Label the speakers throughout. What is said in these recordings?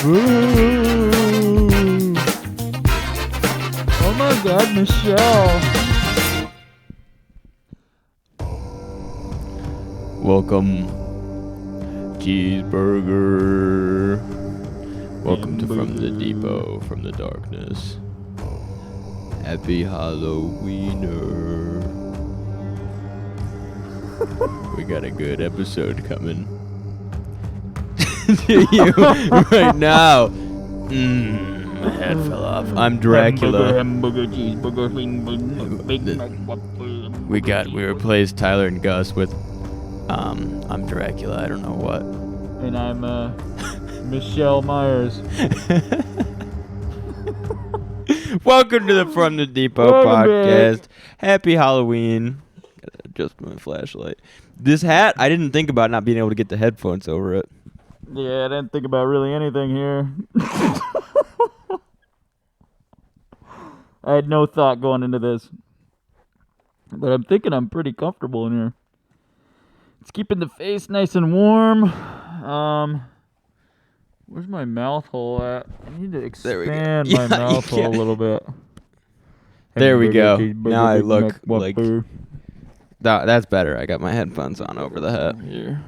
Speaker 1: Ooh. Oh my God, Michelle. Welcome, cheeseburger. Welcome to From the Depot, from the darkness. Happy Halloweener. We got a good episode coming to you right now. My head fell off. I'm Dracula.
Speaker 2: Hamburger, cheeseburger, Big Mac, Whopper.
Speaker 1: We replaced Tyler and Gus with I'm Dracula. I don't know what.
Speaker 2: And I'm Michelle Myers.
Speaker 1: Welcome to the From the Depot podcast. Happy Halloween. Gotta adjust my flashlight. This hat, I didn't think about not being able to get the headphones over it.
Speaker 2: Yeah, I didn't think about really anything here. I had no thought going into this. But I'm thinking I'm pretty comfortable in here. It's keeping the face nice and warm. Where's my mouth hole at? I need to expand my mouth hole a little bit.
Speaker 1: There we go. Now I look like... That's better. I got my headphones on over the hat here.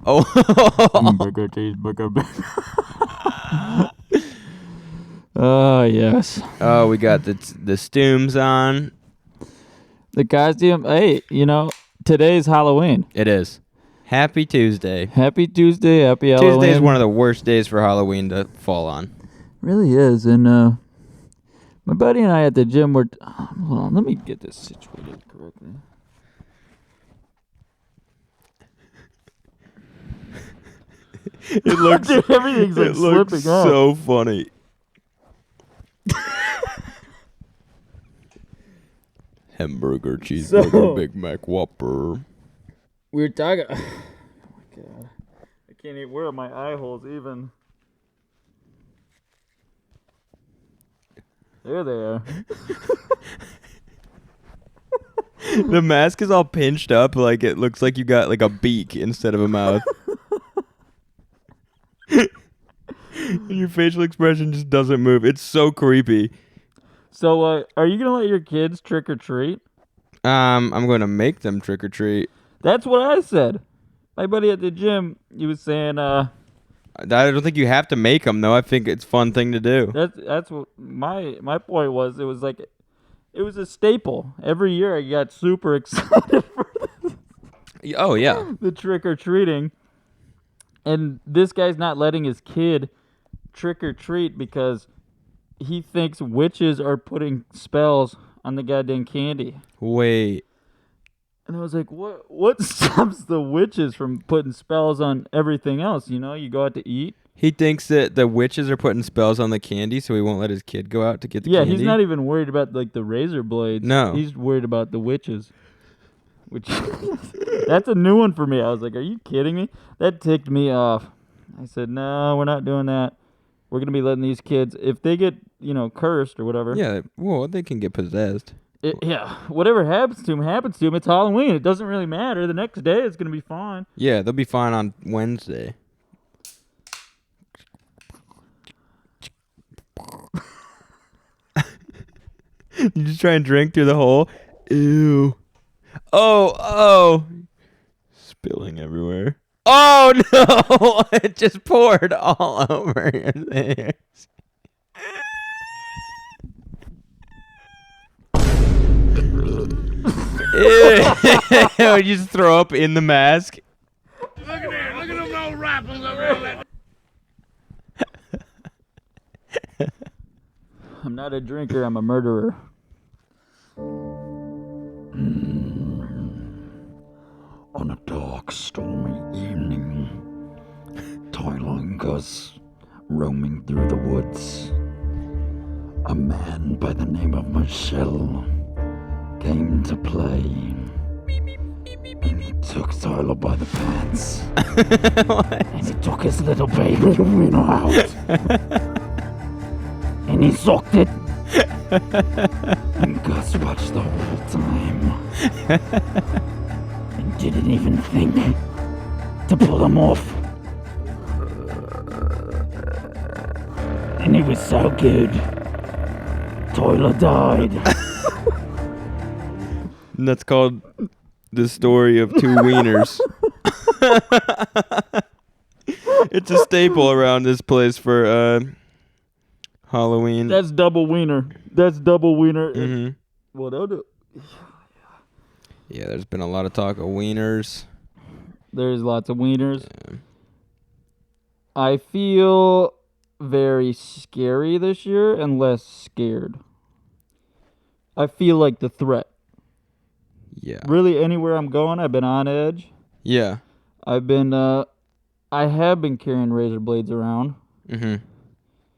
Speaker 1: Oh.
Speaker 2: Burger, cheeseburger. Oh, yes.
Speaker 1: Oh, we got the stooms on.
Speaker 2: The costume. Hey, today's Halloween.
Speaker 1: It is. Happy Tuesday.
Speaker 2: Happy Tuesday. Happy Halloween.
Speaker 1: Tuesday is one of the worst days for Halloween to fall on.
Speaker 2: Really is. And my buddy and I at the gym were... hold on. Let me get this situated correctly.
Speaker 1: It looks...
Speaker 2: Dude, everything's like slipping off.
Speaker 1: So funny. Hamburger, cheeseburger, Big Mac, Whopper.
Speaker 2: We were talking... Oh, my God. I can't even... Where are my eye holes even? There they are.
Speaker 1: The mask is all pinched up, like it looks like you got like a beak instead of a mouth. And your facial expression just doesn't move. It's so creepy.
Speaker 2: So, are you gonna let your kids trick or treat?
Speaker 1: I'm gonna make them trick or treat.
Speaker 2: That's what I said. My buddy at the gym, he was saying,
Speaker 1: I don't think you have to make them, though. I think it's a fun thing to do.
Speaker 2: That's what my point was. It was like, it was a staple. Every year I got super excited for this.
Speaker 1: Oh, yeah.
Speaker 2: The trick-or-treating. And this guy's not letting his kid trick-or-treat because he thinks witches are putting spells on the goddamn candy.
Speaker 1: Wait.
Speaker 2: And I was like, what stops the witches from putting spells on everything else? You go out to eat.
Speaker 1: He thinks that the witches are putting spells on the candy, so he won't let his kid go out to get the candy?
Speaker 2: Yeah, he's not even worried about, like, the razor blades.
Speaker 1: No.
Speaker 2: He's worried about the witches. Which, that's a new one for me. I was like, are you kidding me? That ticked me off. I said, no, we're not doing that. We're going to be letting these kids, if they get, cursed or whatever.
Speaker 1: Yeah, well, they can get possessed.
Speaker 2: Whatever happens to him. It's Halloween. It doesn't really matter. The next day it's going to be fine.
Speaker 1: Yeah, they'll be fine on Wednesday. You just try and drink through the hole? Ew. Oh. Spilling everywhere. Oh, no. It just poured all over your thing. Ew. You just throw up in the mask.
Speaker 3: Look at there. Look at them old rifles over there.
Speaker 2: I'm not a drinker. I'm a murderer.
Speaker 4: On a dark, stormy evening, Tyler and Gus roaming through the woods. A man by the name of Michelle came to play. And he took Tyler by the pants. And he took his little baby winner out. And he sucked it. And Gus watched the whole time. And didn't even think.
Speaker 2: to pull him off. And he was so good. Tyler died.
Speaker 1: And that's called The Story of Two Wieners. It's a staple around this place for Halloween.
Speaker 2: That's double wiener. That's double wiener.
Speaker 1: Mm-hmm.
Speaker 2: Well, they'll do.
Speaker 1: Yeah, there's been a lot of talk of wieners.
Speaker 2: There's lots of wieners.
Speaker 1: Yeah.
Speaker 2: I feel very scary this year and less scared. I feel like the threat.
Speaker 1: Yeah.
Speaker 2: Really, anywhere I'm going, I've been on edge.
Speaker 1: Yeah.
Speaker 2: I have been carrying razor blades around.
Speaker 1: Mm-hmm.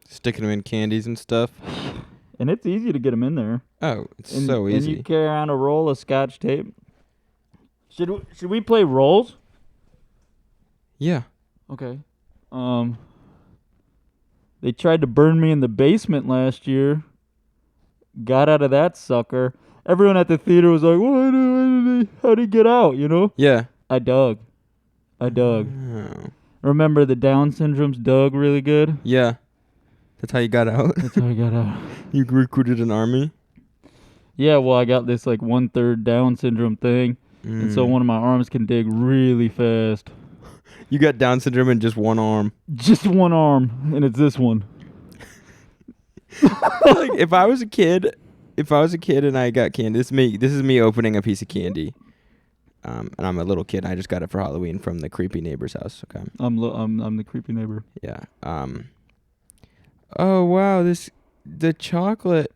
Speaker 1: Sticking them in candies and stuff.
Speaker 2: And it's easy to get them in there.
Speaker 1: Oh, it's
Speaker 2: And,
Speaker 1: so easy.
Speaker 2: And you carry on a roll of Scotch tape. Should we play rolls?
Speaker 1: Yeah.
Speaker 2: Okay. They tried to burn me in the basement last year. Got out of that sucker. Everyone at the theater was like, how'd he get out, you know?
Speaker 1: Yeah.
Speaker 2: I dug.
Speaker 1: Oh.
Speaker 2: Remember the Down syndrome's dug really good?
Speaker 1: Yeah. That's how you got out?
Speaker 2: That's how I got out.
Speaker 1: You recruited an army?
Speaker 2: Yeah, well, I got this like 1/3 Down syndrome thing. And so one of my arms can dig really fast.
Speaker 1: You got Down syndrome in just one arm.
Speaker 2: Just one arm, and it's this one.
Speaker 1: Like, if I was a kid and I got candy, this is me opening a piece of candy. And I'm a little kid. I just got it for Halloween from the creepy neighbor's house. Okay.
Speaker 2: I'm the creepy neighbor.
Speaker 1: Yeah. Oh wow, the chocolate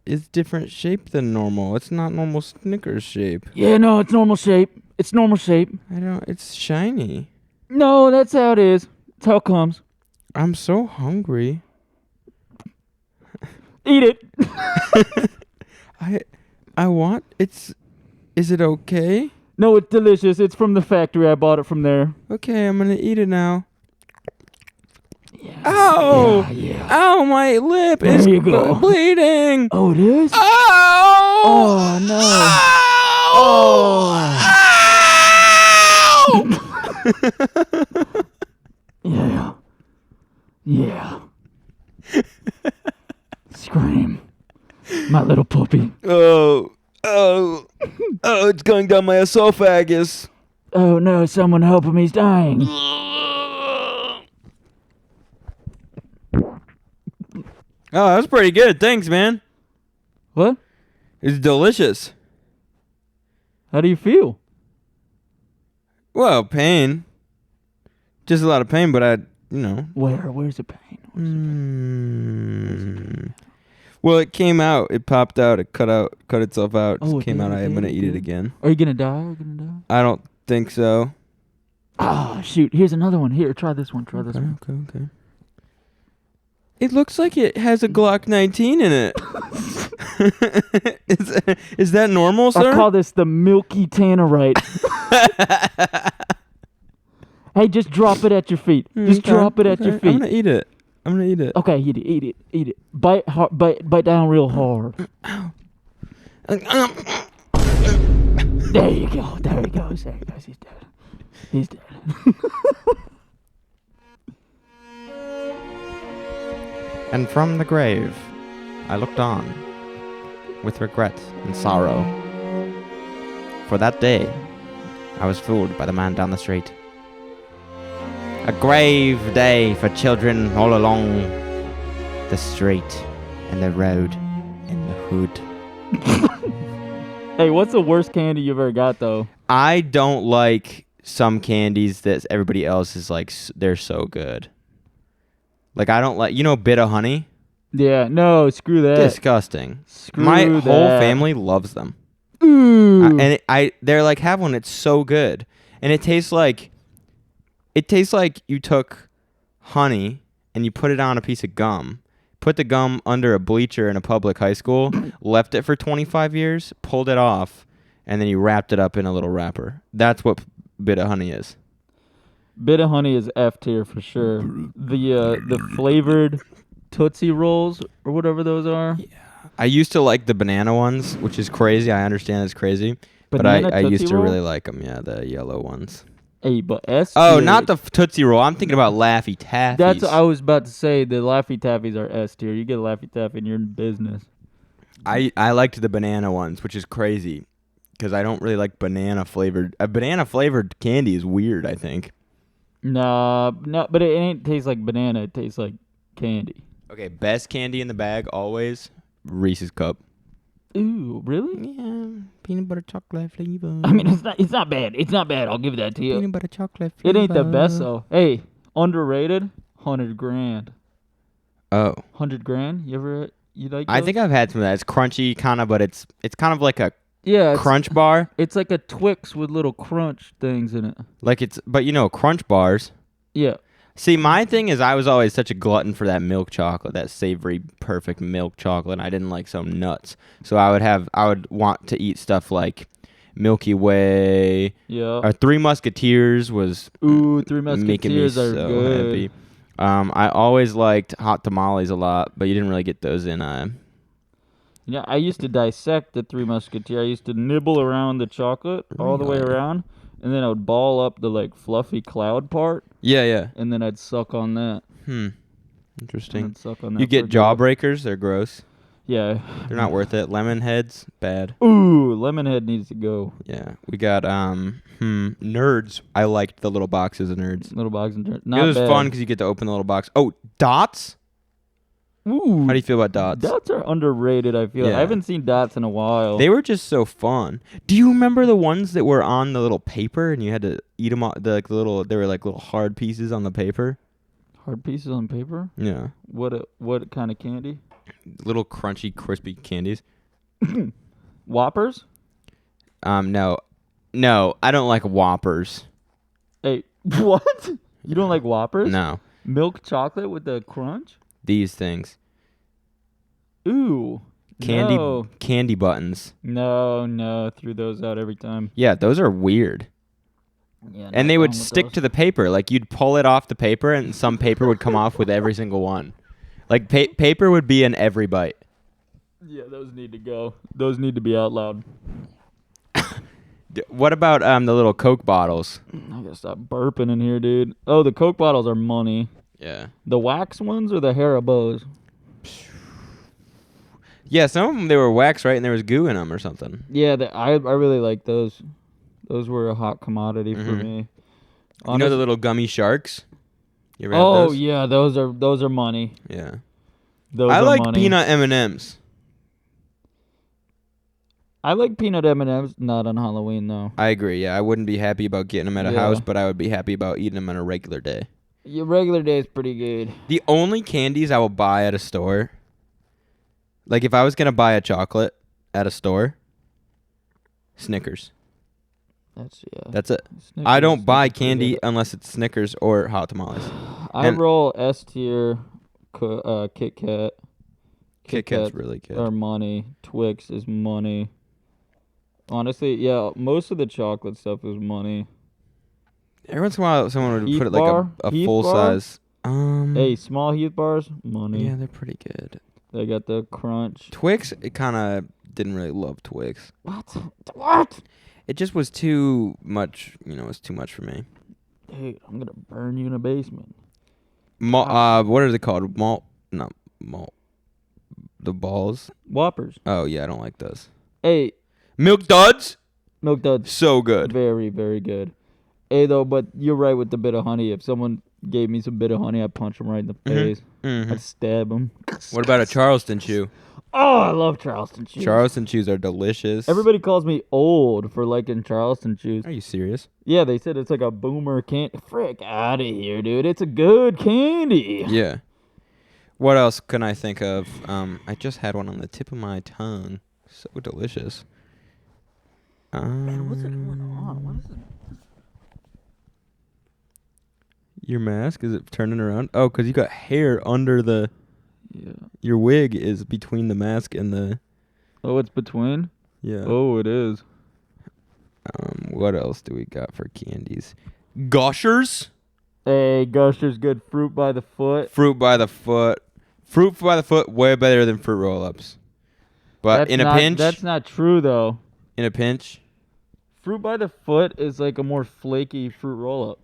Speaker 1: is different shape than normal. It's not normal Snickers shape.
Speaker 2: Yeah, no, it's normal shape. It's normal shape.
Speaker 1: It's shiny.
Speaker 2: No, that's how it is. That's how it comes.
Speaker 1: I'm so hungry.
Speaker 2: Eat it.
Speaker 1: I want is it okay?
Speaker 2: No, it's delicious. It's from the factory. I bought it from there.
Speaker 1: Okay, I'm gonna eat it now.
Speaker 2: Yeah.
Speaker 1: Ow!
Speaker 2: Yeah.
Speaker 1: Ow, my lip
Speaker 2: There
Speaker 1: is
Speaker 2: you go.
Speaker 1: bleeding.
Speaker 2: Oh, it is?
Speaker 1: Ow!
Speaker 2: Oh, no.
Speaker 1: Oh!
Speaker 2: Yeah. Yeah. Scream. My little puppy.
Speaker 1: Oh, it's going down my esophagus.
Speaker 2: Oh, no, someone help him. He's dying.
Speaker 1: Oh, that was pretty good. Thanks, man.
Speaker 2: What?
Speaker 1: It's delicious.
Speaker 2: How do you feel?
Speaker 1: Well, pain. Just a lot of pain, but
Speaker 2: Where's the pain?
Speaker 1: Well, it came out. It popped out. It cut itself out.
Speaker 2: Oh,
Speaker 1: It came out. I'm
Speaker 2: okay,
Speaker 1: gonna eat it
Speaker 2: okay.
Speaker 1: again.
Speaker 2: Are you gonna die?
Speaker 1: I don't think so.
Speaker 2: Ah, shoot. Here's another one. Here, try this one.
Speaker 1: Okay. It looks like it has a Glock 19 in it. Is that normal, sir?
Speaker 2: I call this the milky tannerite. Hey, just drop it at your feet. Just drop it at your feet.
Speaker 1: I'm gonna eat it.
Speaker 2: Okay, eat it. Bite hard, bite down real hard. There you go. There he goes. He's dead.
Speaker 1: And from the grave, I looked on with regret and sorrow. For that day, I was fooled by the man down the street. A grave day for children all along the street and the road in the hood.
Speaker 2: Hey, what's the worst candy you've ever got, though?
Speaker 1: I don't like some candies that everybody else is like, they're so good. Like, I don't like, bit of honey?
Speaker 2: Yeah, no, screw that.
Speaker 1: Disgusting.
Speaker 2: Screw
Speaker 1: My
Speaker 2: that.
Speaker 1: whole family loves them.
Speaker 2: Ooh.
Speaker 1: They're like, have one. It's so good. And it tastes like you took honey and you put it on a piece of gum, put the gum under a bleacher in a public high school, left it for 25 years, pulled it off, and then you wrapped it up in a little wrapper. That's what bit of honey is.
Speaker 2: Bit of honey is F tier for sure. The flavored Tootsie Rolls or whatever those are.
Speaker 1: Yeah. I used to like the banana ones, which is crazy. I understand it's crazy.
Speaker 2: Banana
Speaker 1: but I used
Speaker 2: Tootsie
Speaker 1: to
Speaker 2: Roll?
Speaker 1: really like them. Yeah, the yellow ones.
Speaker 2: Hey, but S.
Speaker 1: Oh,
Speaker 2: tier,
Speaker 1: not the Tootsie Roll. I'm thinking about Laffy Taffies.
Speaker 2: That's what I was about to say. The Laffy Taffies are S tier. You get a Laffy Taffy and you're in business.
Speaker 1: I liked the banana ones, which is crazy because I don't really like banana flavored. A banana flavored candy is weird, I think.
Speaker 2: Nah, no, but it ain't taste like banana. It tastes like candy.
Speaker 1: Okay, best candy in the bag always Reese's Cup.
Speaker 2: Ooh, really?
Speaker 1: Yeah, peanut butter chocolate flavor.
Speaker 2: I mean, it's not bad. It's not bad. I'll give that to you.
Speaker 1: Peanut butter chocolate flavor.
Speaker 2: It ain't the best though. Hey, underrated. $100,000.
Speaker 1: Oh,
Speaker 2: $100,000. You like?
Speaker 1: I
Speaker 2: those?
Speaker 1: think I've had some of that. It's crunchy, kind of, but it's kind of like a
Speaker 2: yeah,
Speaker 1: crunch bar.
Speaker 2: It's like a Twix with little crunch things in it.
Speaker 1: But crunch bars.
Speaker 2: Yeah.
Speaker 1: See, my thing is I was always such a glutton for that milk chocolate, that savory, perfect milk chocolate, and I didn't like some nuts. So I would want to eat stuff like Milky Way.
Speaker 2: Yeah.
Speaker 1: Or Three Musketeers was
Speaker 2: Ooh, Three
Speaker 1: making me
Speaker 2: Musketeers are
Speaker 1: so
Speaker 2: good.
Speaker 1: happy. I always liked hot tamales a lot, but you didn't really get those in.
Speaker 2: Yeah, I used to dissect the Three Musketeers. I used to nibble around the chocolate all the way
Speaker 1: Really?
Speaker 2: around, and then I would ball up the fluffy cloud part,
Speaker 1: Yeah.
Speaker 2: and then I'd suck on that.
Speaker 1: Interesting.
Speaker 2: I'd suck on that
Speaker 1: You get
Speaker 2: for a while.
Speaker 1: jawbreakers. They're gross.
Speaker 2: Yeah.
Speaker 1: They're not worth it. Lemon heads, bad.
Speaker 2: Ooh, Lemonhead needs to go.
Speaker 1: Yeah. We got nerds. I liked the little boxes of nerds.
Speaker 2: Little box and turn.
Speaker 1: It
Speaker 2: Not
Speaker 1: was
Speaker 2: bad.
Speaker 1: fun because you get to open the little box. Oh, dots.
Speaker 2: Ooh.
Speaker 1: How do you feel about dots?
Speaker 2: Dots are underrated, I feel.
Speaker 1: Yeah.
Speaker 2: I haven't seen dots in a while.
Speaker 1: They were just so fun. Do you remember the ones that were on the little paper and you had to eat them? They were like little hard pieces on the paper.
Speaker 2: Hard pieces on paper?
Speaker 1: Yeah.
Speaker 2: What kind of candy?
Speaker 1: Little crunchy, crispy candies.
Speaker 2: Whoppers?
Speaker 1: No, I don't like Whoppers.
Speaker 2: Hey, what? You don't like Whoppers?
Speaker 1: No,
Speaker 2: Milk chocolate with the crunch?
Speaker 1: these things.
Speaker 2: Ooh.
Speaker 1: Candy buttons.
Speaker 2: No. Threw those out every time.
Speaker 1: Yeah, those are weird.
Speaker 2: Yeah,
Speaker 1: And they would stick to the paper. Like you'd pull it off the paper, and some paper would come off with every single one. Like paper would be in every bite.
Speaker 2: Yeah, those need to go. Those need to be out loud.
Speaker 1: What about the little Coke bottles?
Speaker 2: I gotta stop burping in here, dude. Oh, the Coke bottles are money.
Speaker 1: Yeah.
Speaker 2: The wax ones or the Haribos?
Speaker 1: Yeah, some of them they were wax, right, and there was goo in them or something.
Speaker 2: Yeah, I really like those. Those were a hot commodity for
Speaker 1: Mhm.
Speaker 2: me.
Speaker 1: You know the little gummy sharks? You ever had
Speaker 2: Oh
Speaker 1: those?
Speaker 2: yeah, those are money.
Speaker 1: Yeah.
Speaker 2: Those
Speaker 1: I
Speaker 2: are
Speaker 1: like
Speaker 2: money.
Speaker 1: peanut M&Ms.
Speaker 2: I like peanut M&Ms. Not on Halloween though.
Speaker 1: I agree. Yeah, I wouldn't be happy about getting them at a
Speaker 2: Yeah.
Speaker 1: house, but I would be happy about eating them on a regular day.
Speaker 2: Your regular day is pretty good.
Speaker 1: The only candies I will buy at a store, like if I was gonna buy a chocolate at a store, Snickers. That's it. I don't buy candy unless it's Snickers or hot tamales.
Speaker 2: I
Speaker 1: and-
Speaker 2: roll S tier. Kit Kat.
Speaker 1: Kit Kat's really good.
Speaker 2: Are money. Twix is money. Honestly, yeah, most of the chocolate stuff is money.
Speaker 1: Every once in a while, someone would
Speaker 2: Heath
Speaker 1: put it like
Speaker 2: bar?
Speaker 1: a
Speaker 2: Heath
Speaker 1: full
Speaker 2: bar?
Speaker 1: size.
Speaker 2: Hey, small Heath bars, money.
Speaker 1: Yeah, they're pretty good.
Speaker 2: They got the crunch.
Speaker 1: Twix, it kind of didn't really love Twix.
Speaker 2: What?
Speaker 1: It just was too much. It was too much for me.
Speaker 2: Dude, I'm gonna burn you in a basement.
Speaker 1: What are they called? Not malt. The balls.
Speaker 2: Whoppers.
Speaker 1: Oh yeah, I don't like those.
Speaker 2: Hey,
Speaker 1: Milk Duds,
Speaker 2: Milk Duds.
Speaker 1: so good.
Speaker 2: Very, very good. Hey, though, but you're right with the bit of honey. If someone gave me some bit of honey, I'd punch them right in the face.
Speaker 1: Mhm.
Speaker 2: I'd stab them.
Speaker 1: What about a Charleston chew?
Speaker 2: Oh, I love Charleston chews.
Speaker 1: Charleston chews are delicious.
Speaker 2: Everybody calls me old for liking Charleston chews.
Speaker 1: Are you serious?
Speaker 2: Yeah, they said it's like a boomer candy. Frick out of here, dude. It's a good candy.
Speaker 1: Yeah. What else can I think of? I just had one on the tip of my tongue. So delicious.
Speaker 2: Man, what's going on? What is it?
Speaker 1: Your mask, is it turning around? Oh, because you got hair under the...
Speaker 2: Yeah.
Speaker 1: Your wig is between the mask and the...
Speaker 2: Oh, it's between?
Speaker 1: Yeah.
Speaker 2: Oh, it is.
Speaker 1: What else do we got for candies? Gushers?
Speaker 2: Hey, Gushers, good fruit by the foot.
Speaker 1: Fruit by the foot. Fruit by the foot, way better than fruit roll-ups. But
Speaker 2: That's
Speaker 1: in a
Speaker 2: not-
Speaker 1: pinch...
Speaker 2: That's not true, though.
Speaker 1: In a pinch...
Speaker 2: fruit by the foot is like a more flaky fruit roll up.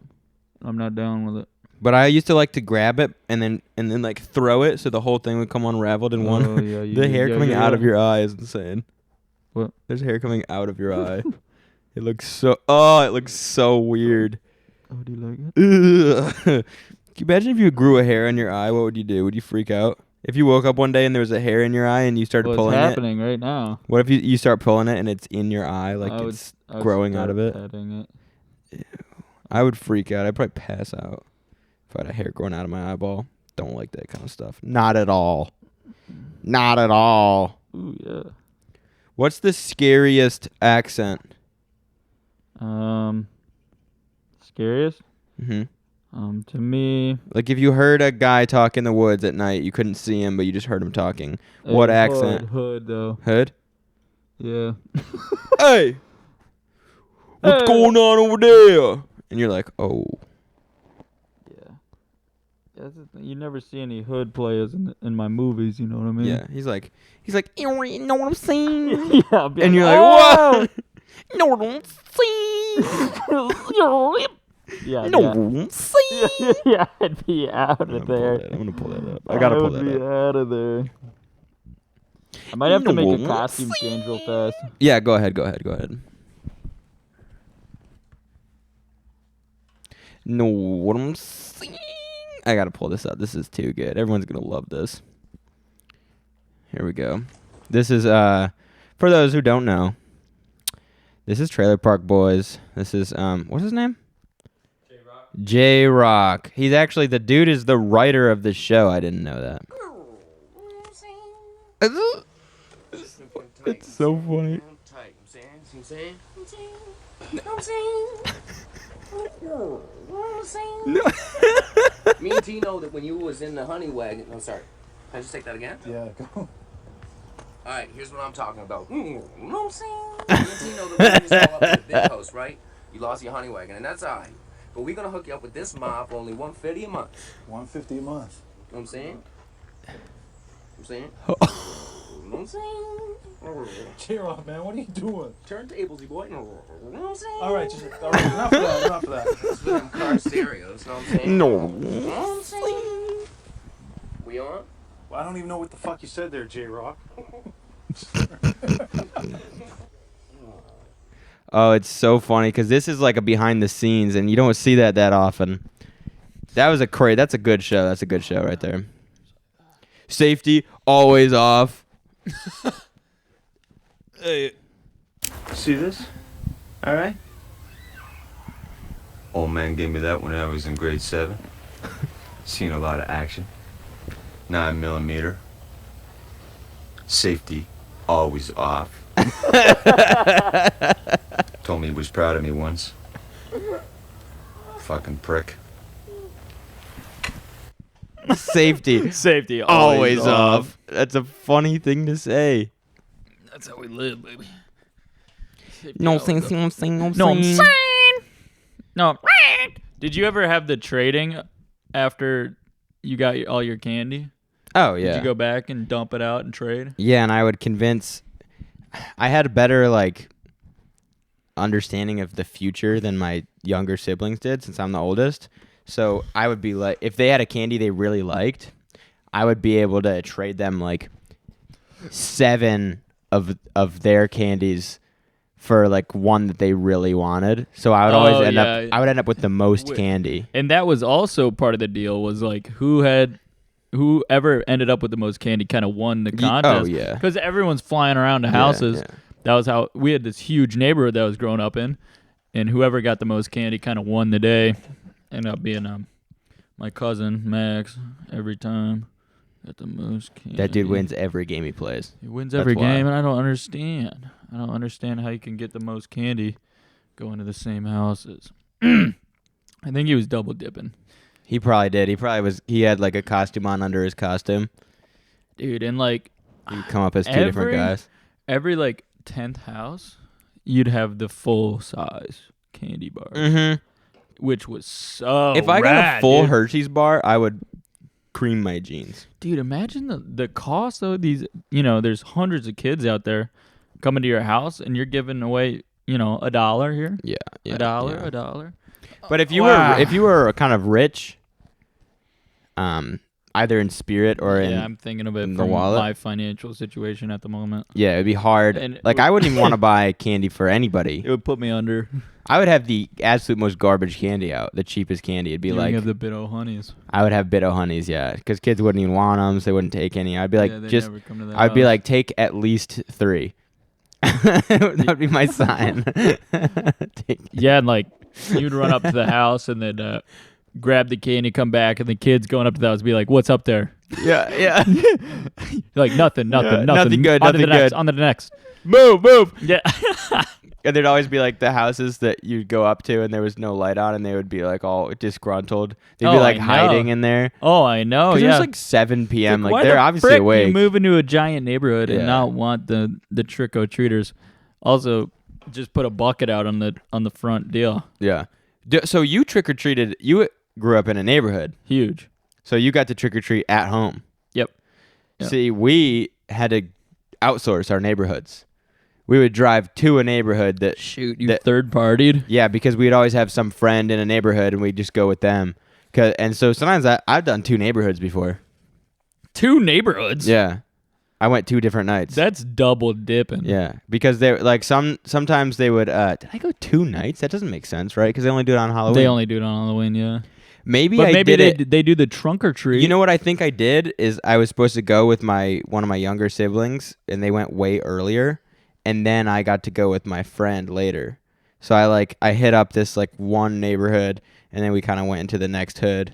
Speaker 2: I'm not down with it.
Speaker 1: But I used to like to grab it and then like throw it so the whole thing would come unraveled in one.
Speaker 2: Oh, yeah,
Speaker 1: The hair coming out of your eye is insane.
Speaker 2: What?
Speaker 1: There's hair coming out of your eye. It looks so weird.
Speaker 2: Oh, do you like it?
Speaker 1: Ugh. Can you imagine if you grew a hair in your eye? What would you do? Would you freak out? If you woke up one day and there was a hair in your eye and you started
Speaker 2: What's
Speaker 1: pulling
Speaker 2: happening right now?
Speaker 1: What if you start pulling it and it's in your eye, like
Speaker 2: I would
Speaker 1: it's growing out of it?
Speaker 2: petting it.
Speaker 1: I would freak out. I'd probably pass out if I had a hair growing out of my eyeball. Don't like that kind of stuff. Not at all. Not at all.
Speaker 2: Ooh, yeah.
Speaker 1: What's the scariest accent?
Speaker 2: Scariest?
Speaker 1: Mm-hmm.
Speaker 2: To me,
Speaker 1: Like if you heard a guy talk in the woods at night, you couldn't see him, but you just heard him talking. What accent?
Speaker 2: Hood, though.
Speaker 1: Hood?
Speaker 2: Yeah.
Speaker 1: Hey! What's going on over there? And you're like, oh.
Speaker 2: Yeah. That's the thing. You never see any hood players in my movies, you know what I mean?
Speaker 1: Yeah. He's like, you know what I'm saying?
Speaker 2: Yeah. I'll be
Speaker 1: And you're like,
Speaker 2: "Oh!"
Speaker 1: what? No one see.
Speaker 2: Yeah.
Speaker 1: No
Speaker 2: yeah.
Speaker 1: one see.
Speaker 2: Yeah, I'd be out of there.
Speaker 1: I'm gonna pull that up. I gotta pull that
Speaker 2: be
Speaker 1: up.
Speaker 2: out of there. I might have to make a
Speaker 1: No
Speaker 2: costume change real fast.
Speaker 1: Yeah, go ahead. No what I'm saying. I gotta pull this up. This is too good. Everyone's gonna love this. Here we go. This is for those who don't know. This is Trailer Park Boys. This is what's his name? J-Rock. He's actually the dude is the writer of the show. I didn't know that. It's so funny.
Speaker 5: Me and T know that when you was in the honey wagon. I'm sorry. Can I just take that again?
Speaker 6: Yeah, go.
Speaker 5: All right, here's what I'm talking about. You know what I'm saying? Me and T know that when you was all up to the big house, right? You lost your honey wagon, and that's all right. But we're gonna hook you up with this mob for only $150 a month.
Speaker 6: $150 a month.
Speaker 5: You know what I'm saying? You know what I'm saying?
Speaker 6: J-Rock, man, what are you doing?
Speaker 5: Turntablesy boy. You know what I'm saying?
Speaker 6: All right, enough of that, enough of that.
Speaker 5: That's for them car stereos. You know what I'm saying?
Speaker 1: No.
Speaker 5: You know what I'm saying? We on?
Speaker 6: Well, I don't even know what the fuck you said there, J-Rock.
Speaker 1: Oh, it's so funny because this is like a behind the scenes, and you don't see that often. That's a good show. That's a good show right there. Safety always off. Hey.
Speaker 7: See this? All right. Old man gave me that when I was in grade 7. Seen a lot of action. 9mm. Safety always off. Told me he was proud of me once. Fucking prick.
Speaker 1: Safety always off. That's a funny thing to say.
Speaker 2: That's how we live, baby.
Speaker 1: No.
Speaker 2: No. Did you ever have the trading after you got all your candy?
Speaker 1: Oh yeah.
Speaker 2: Did you go back and dump it out and trade?
Speaker 1: Yeah, and I would convince. I had a better understanding of the future than my younger siblings did, since I'm the oldest. So I would be like, if they had a candy they really liked, I would be able to trade them 7 of their candies for one that they really wanted. So I would always end up with the most candy.
Speaker 2: And that was also part of the deal, was whoever ended up with the most candy kind of won the contest.
Speaker 1: Oh yeah.
Speaker 2: Because everyone's flying around to houses.
Speaker 1: Yeah.
Speaker 2: That was how we had this huge neighborhood that I was growing up in, and whoever got the most candy kind of won the day. Ended up being my cousin Max every time. Got the most candy.
Speaker 1: That dude wins every game he plays.
Speaker 2: He wins
Speaker 1: That's
Speaker 2: every
Speaker 1: why.
Speaker 2: game, and I don't understand. I don't understand how you can get the most candy going to the same houses. I think he was double dipping.
Speaker 1: He probably did. He had a costume on under his costume.
Speaker 2: Dude, and
Speaker 1: He'd come up as two different guys.
Speaker 2: Every 10th house, you'd have the full size candy bar, which was so
Speaker 1: If I got
Speaker 2: rad,
Speaker 1: a full
Speaker 2: dude.
Speaker 1: Hershey's bar, I would cream my jeans.
Speaker 2: Dude, imagine the cost of these. There's hundreds of kids out there coming to your house, and you're giving away $1 here.
Speaker 1: Yeah, yeah,
Speaker 2: a dollar,
Speaker 1: yeah.
Speaker 2: a dollar.
Speaker 1: But if you
Speaker 2: Wow.
Speaker 1: were kind of rich, either in spirit or
Speaker 2: Yeah,
Speaker 1: in
Speaker 2: I'm thinking of it
Speaker 1: the
Speaker 2: from
Speaker 1: wallet.
Speaker 2: my financial situation at the moment.
Speaker 1: yeah, it'd be hard.
Speaker 2: And
Speaker 1: Like I wouldn't even want to buy candy for anybody.
Speaker 2: It would put me under.
Speaker 1: I would have the absolute most garbage candy out, the cheapest candy. It'd be
Speaker 2: You
Speaker 1: like
Speaker 2: have the Bit-O honeys.
Speaker 1: I would have Bit-O honeys, yeah, because kids wouldn't even want them, so they wouldn't take any. I'd be like,
Speaker 2: Yeah, they
Speaker 1: just
Speaker 2: never come to that
Speaker 1: I'd be
Speaker 2: house.
Speaker 1: like, take at least 3. That'd be my sign.
Speaker 2: Yeah, and like you'd run up to the house and then grab the candy, come back, and the kids going up to the house be like, "What's up there?"
Speaker 1: yeah.
Speaker 2: You're like nothing.
Speaker 1: nothing good,
Speaker 2: On to the
Speaker 1: nothing
Speaker 2: next.
Speaker 1: good.
Speaker 2: On to the next.
Speaker 1: Move.
Speaker 2: Yeah.
Speaker 1: And there'd always be like the houses that you'd go up to and there was no light on and they would be like all disgruntled. They'd be
Speaker 2: Oh,
Speaker 1: like
Speaker 2: I know.
Speaker 1: hiding in there.
Speaker 2: Oh, I know.
Speaker 1: 'Cause
Speaker 2: Yeah.
Speaker 1: it was like 7 p.m.
Speaker 2: Why
Speaker 1: Like they're
Speaker 2: the
Speaker 1: obviously
Speaker 2: frick
Speaker 1: awake.
Speaker 2: You move into a giant neighborhood and
Speaker 1: Yeah.
Speaker 2: not want the trick or treaters. Also, just put a bucket out on the front deal.
Speaker 1: Yeah. So you trick or treated. You grew up in a neighborhood,
Speaker 2: Huge.
Speaker 1: so you got to trick or treat at home.
Speaker 2: Yep. Yep.
Speaker 1: See, we had to outsource our neighborhoods. We would drive to a neighborhood that
Speaker 2: Shoot, you
Speaker 1: that-
Speaker 2: third partied.
Speaker 1: yeah, because we'd always have some friend in a neighborhood and we'd just go with them. And so sometimes I've done 2 neighborhoods before.
Speaker 2: 2 neighborhoods.
Speaker 1: Yeah, I went 2 different nights.
Speaker 2: That's double dipping.
Speaker 1: Yeah, because they like sometimes they would. Did I go 2 nights? That doesn't make sense, right? Because they only do it on Halloween.
Speaker 2: They only do it on Halloween, yeah.
Speaker 1: maybe
Speaker 2: But
Speaker 1: I
Speaker 2: maybe
Speaker 1: did it.
Speaker 2: they do the trunk or treat.
Speaker 1: You know what I think I did is I was supposed to go with one of my younger siblings, and they went way earlier, and then I got to go with my friend later. So I hit up this like one neighborhood, and then we kind of went into the next hood.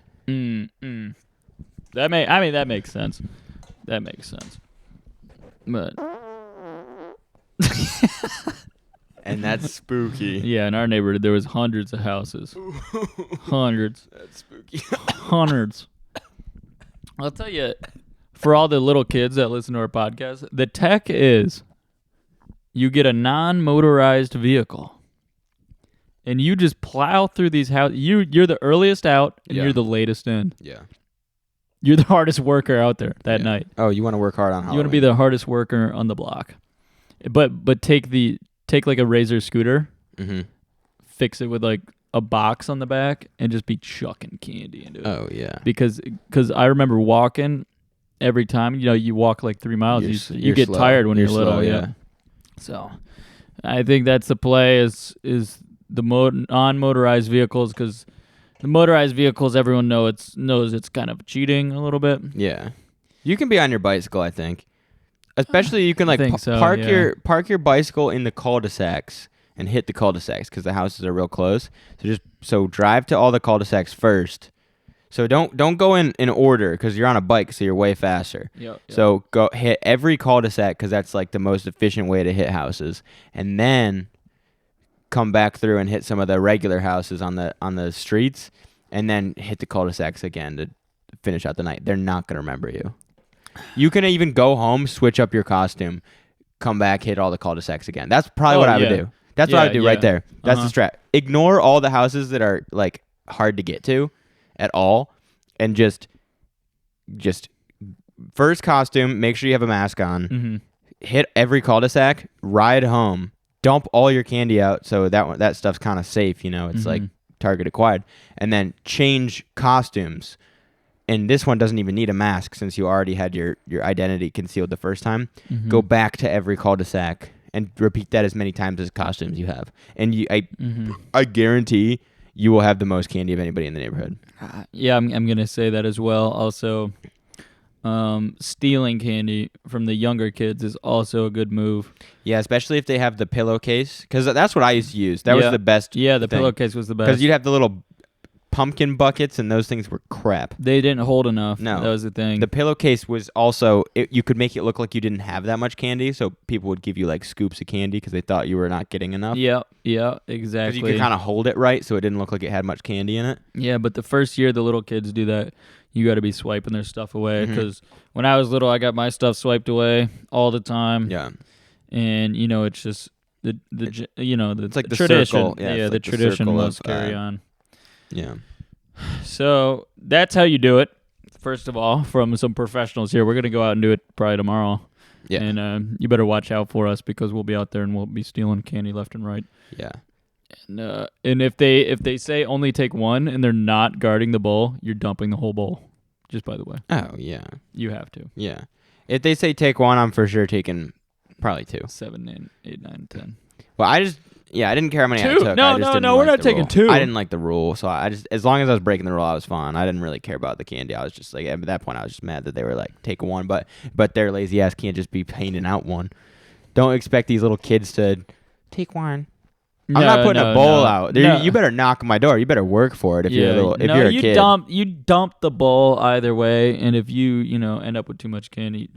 Speaker 2: That makes sense. That makes sense. But
Speaker 1: And that's spooky.
Speaker 2: yeah, in our neighborhood there was hundreds of houses. Hundreds.
Speaker 1: That's spooky.
Speaker 2: Hundreds. I'll tell you, for all the little kids that listen to our podcast, the tech is you get a non-motorized vehicle and you just plow through these houses. You're the earliest out and
Speaker 1: Yeah.
Speaker 2: you're the latest in.
Speaker 1: Yeah.
Speaker 2: You're the hardest worker out there that
Speaker 1: Yeah.
Speaker 2: night.
Speaker 1: Oh, you want to work hard on Halloween?
Speaker 2: You want to be the hardest worker on the block. But take like a Razor scooter,
Speaker 1: Mm-hmm.
Speaker 2: fix it with like a box on the back, and just be chucking candy into it.
Speaker 1: Oh yeah.
Speaker 2: Because I remember walking every time. You walk like 3 miles. You
Speaker 1: You're
Speaker 2: get
Speaker 1: slow.
Speaker 2: tired when you're little.
Speaker 1: slow,
Speaker 2: Yeah. So I think that's the play is the non-motorized vehicles, because the motorized vehicles everyone knows it's kind of cheating a little bit.
Speaker 1: Yeah. You can be on your bicycle, I think. Especially you can like
Speaker 2: think so,
Speaker 1: park
Speaker 2: yeah.
Speaker 1: park your bicycle in the cul-de-sacs and hit the cul-de-sacs because the houses are real close. So drive to all the cul-de-sacs first. So don't go in order because you're on a bike, so you're way faster.
Speaker 2: Yep.
Speaker 1: So go hit every cul-de-sac because that's like the most efficient way to hit houses, and then come back through and hit some of the regular houses on the streets, and then hit the cul-de-sacs again to finish out the night. They're not gonna remember you. You can even go home, switch up your costume, come back, hit all the cul-de-sacs again. That's probably what I would do. That's what I would do right there. That's the strat. Ignore all the houses that are like hard to get to at all, and just first costume, make sure you have a mask on,
Speaker 2: Mm-hmm.
Speaker 1: hit every cul-de-sac, ride home, dump all your candy out so that stuff's kind of safe, it's like target acquired, and then change costumes. And this one doesn't even need a mask since you already had your identity concealed the first time.
Speaker 2: Mm-hmm.
Speaker 1: Go back to every cul-de-sac and repeat that as many times as costumes you have. And I guarantee you will have the most candy of anybody in the neighborhood.
Speaker 2: Yeah, I'm gonna say that as well. Also, stealing candy from the younger kids is also a good move.
Speaker 1: Yeah, especially if they have the pillowcase, because that's what I used to use. That was the best.
Speaker 2: Yeah, the
Speaker 1: thing.
Speaker 2: pillowcase was the best.
Speaker 1: Because you'd have the little pumpkin buckets, and those things were crap.
Speaker 2: They didn't hold enough.
Speaker 1: No.
Speaker 2: That was the thing.
Speaker 1: The pillowcase was also, you could make it look like you didn't have that much candy, so people would give you like scoops of candy because they thought you were not getting enough.
Speaker 2: Yeah,
Speaker 1: Because
Speaker 2: exactly.
Speaker 1: you could kind of hold it right so it didn't look like it had much candy in it.
Speaker 2: Yeah, but the first year the little kids do that, you got to be swiping their stuff away.
Speaker 1: Mhm.
Speaker 2: Because when I was little, I got my stuff swiped away all the time.
Speaker 1: Yeah.
Speaker 2: And it's just the
Speaker 1: It's like the
Speaker 2: tradition.
Speaker 1: circle. Yeah, it's
Speaker 2: the
Speaker 1: like the
Speaker 2: tradition
Speaker 1: circle
Speaker 2: must
Speaker 1: of,
Speaker 2: carry on.
Speaker 1: Yeah.
Speaker 2: So that's how you do it. First of all, from some professionals here, we're gonna go out and do it probably tomorrow.
Speaker 1: Yeah.
Speaker 2: And you better watch out for us because we'll be out there and we'll be stealing candy left and right.
Speaker 1: Yeah.
Speaker 2: And if they say only take one and they're not guarding the bowl, you're dumping the whole bowl. Just by the way.
Speaker 1: Oh, yeah.
Speaker 2: You have to.
Speaker 1: Yeah. If they say take one, I'm for sure taking probably 2.
Speaker 2: 7, 8, 9, 10.
Speaker 1: Well, I didn't care how many I
Speaker 2: 2?
Speaker 1: took.
Speaker 2: No,
Speaker 1: I just
Speaker 2: no,
Speaker 1: didn't
Speaker 2: no, we're
Speaker 1: like
Speaker 2: not
Speaker 1: the
Speaker 2: taking
Speaker 1: rule.
Speaker 2: 2.
Speaker 1: I didn't like the rule, so as long as I was breaking the rule, I was fine. I didn't really care about the candy. I was just like, at that point, I was just mad that they were like, take one, but their lazy ass can't just be handing out one. Don't expect these little kids to take one. I'm not putting a bowl out. You better knock on my door. You better work for it if you're a kid.
Speaker 2: You dump the bowl either way, and if you end up with too much candy,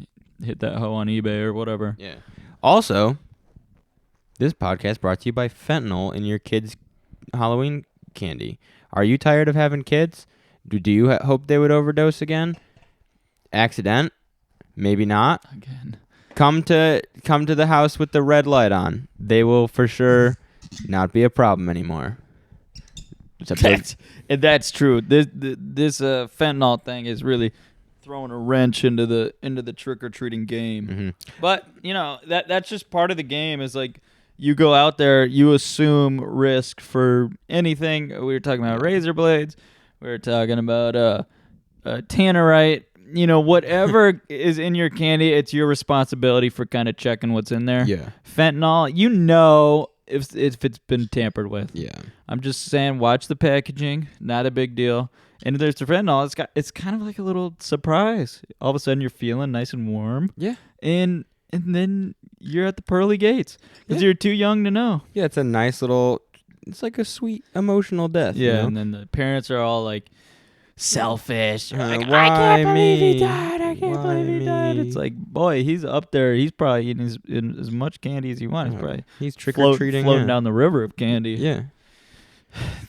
Speaker 2: hit that hoe on eBay or whatever.
Speaker 1: Yeah. Also, this podcast brought to you by fentanyl in your kids' Halloween candy. Are you tired of having kids? Do you hope they would overdose again? Accident? Maybe not.
Speaker 2: Again.
Speaker 1: Come to the house with the red light on. They will for sure not be a problem anymore.
Speaker 2: That's true. This fentanyl thing is really throwing a wrench into the trick or treating game.
Speaker 1: Mm-hmm.
Speaker 2: But that's just part of the game. Is like you go out there, you assume risk for anything. We were talking about razor blades. We were talking about tannerite. Whatever is in your candy, it's your responsibility for kind of checking what's in there.
Speaker 1: Yeah.
Speaker 2: Fentanyl, if it's been tampered with.
Speaker 1: Yeah.
Speaker 2: I'm just saying, watch the packaging. Not a big deal. And there's the fentanyl. It's kind of like a little surprise. All of a sudden, you're feeling nice and warm.
Speaker 1: Yeah.
Speaker 2: And then you're at the pearly gates because you're too young to know.
Speaker 1: Yeah, it's a nice little. It's like a sweet emotional death.
Speaker 2: Yeah, and then the parents are all like selfish. Like,
Speaker 1: why
Speaker 2: I can't believe
Speaker 1: me?
Speaker 2: he died. I can't believe he died. It's like, boy, he's up there. He's probably eating as much candy as he wants. He's probably
Speaker 1: trick or treating,
Speaker 2: floating down the river of candy.
Speaker 1: Yeah.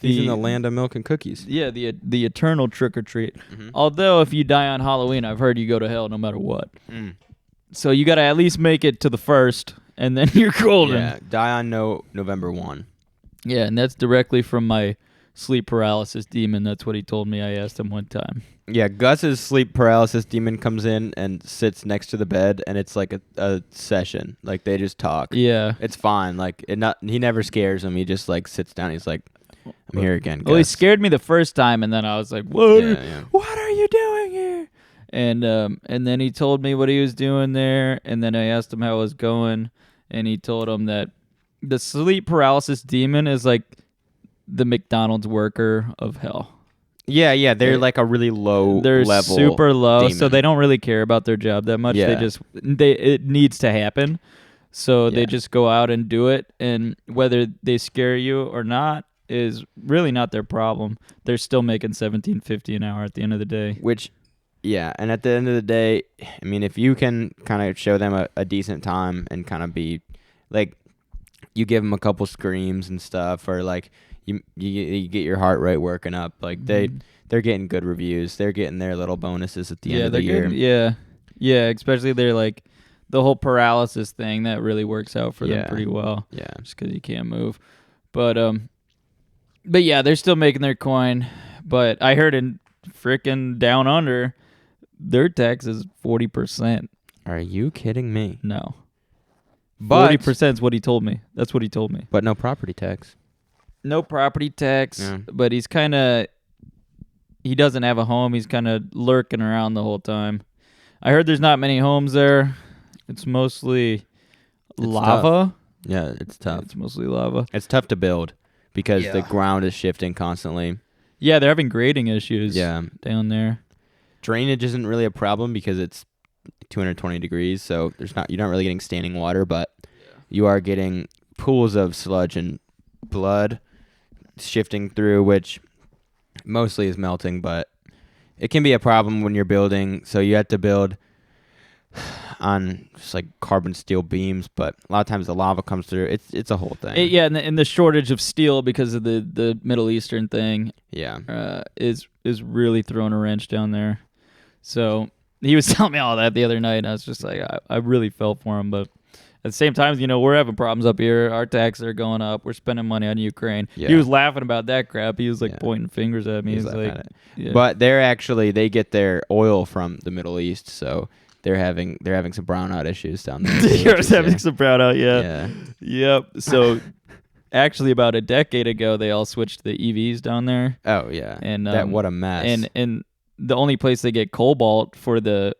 Speaker 1: He's in the land of milk and cookies.
Speaker 2: Yeah, the eternal trick or treat.
Speaker 1: Mm-hmm.
Speaker 2: Although if you die on Halloween, I've heard you go to hell no matter what.
Speaker 1: Mm.
Speaker 2: So you got to at least make it to the first, and then you're golden.
Speaker 1: Yeah, die on November 1.
Speaker 2: Yeah, and that's directly from my sleep paralysis demon. That's what he told me. I asked him one time.
Speaker 1: Yeah, Gus's sleep paralysis demon comes in and sits next to the bed, and it's like a session. Like they just talk.
Speaker 2: Yeah,
Speaker 1: it's fine. Like he never scares him. He just like sits down. He's like, I'm here again, Gus.
Speaker 2: Well, he scared me the first time, and then I was like, what are you doing here? And then he told me what he was doing there, and then I asked him how it was going, and he told him that the sleep paralysis demon is like the McDonald's worker of hell.
Speaker 1: Yeah, they're like a really low
Speaker 2: they're
Speaker 1: level.
Speaker 2: They're super low,
Speaker 1: demon.
Speaker 2: so they don't really care about their job that much.
Speaker 1: Yeah.
Speaker 2: It needs to happen, so they just go out and do it, and whether they scare you or not is really not their problem. They're still making $17.50 an hour at the end of the day.
Speaker 1: Which, yeah, and at the end of the day, I mean, if you can kind of show them a decent time and kind of be like, you give them a couple screams and stuff, or like you get your heart rate working up, like they're getting good reviews. They're getting their little bonuses at the end of the year.
Speaker 2: Yeah, especially they're like the whole paralysis thing that really works out for them pretty well.
Speaker 1: Yeah,
Speaker 2: just because you can't move, But yeah, they're still making their coin. But I heard in frickin' Down Under, their tax is 40%.
Speaker 1: Are you kidding me?
Speaker 2: No.
Speaker 1: But
Speaker 2: 40% is what he told me. That's what he told me.
Speaker 1: But no property tax.
Speaker 2: No property tax, but he's kind of... He doesn't have a home. He's kind of lurking around the whole time. I heard there's not many homes there. It's mostly lava.
Speaker 1: Tough. Yeah, it's tough.
Speaker 2: It's mostly lava.
Speaker 1: It's tough to build because the ground is shifting constantly.
Speaker 2: Yeah, they're having grading issues down there.
Speaker 1: Drainage isn't really a problem because it's 220 degrees, so you're not really getting standing water, but you are getting pools of sludge and blood shifting through, which mostly is melting, but it can be a problem when you're building. So you have to build on just like carbon steel beams, but a lot of times the lava comes through. It's a whole thing.
Speaker 2: And the shortage of steel because of the Middle Eastern thing. Is really throwing a wrench down there. So he was telling me all that the other night, and I was just like, I really felt for him, but at the same time, we're having problems up here. Our taxes are going up. We're spending money on Ukraine. Yeah. He was laughing about that crap. He was like pointing fingers at me. He's like,
Speaker 1: but they get their oil from the Middle East, so they're having some brownout issues down there.
Speaker 2: Europe's having some brownout. Yeah.
Speaker 1: Yeah.
Speaker 2: Yep. So actually, about a decade ago, they all switched to the EVs down there.
Speaker 1: Oh yeah.
Speaker 2: And
Speaker 1: that what a mess.
Speaker 2: And the only place they get cobalt for the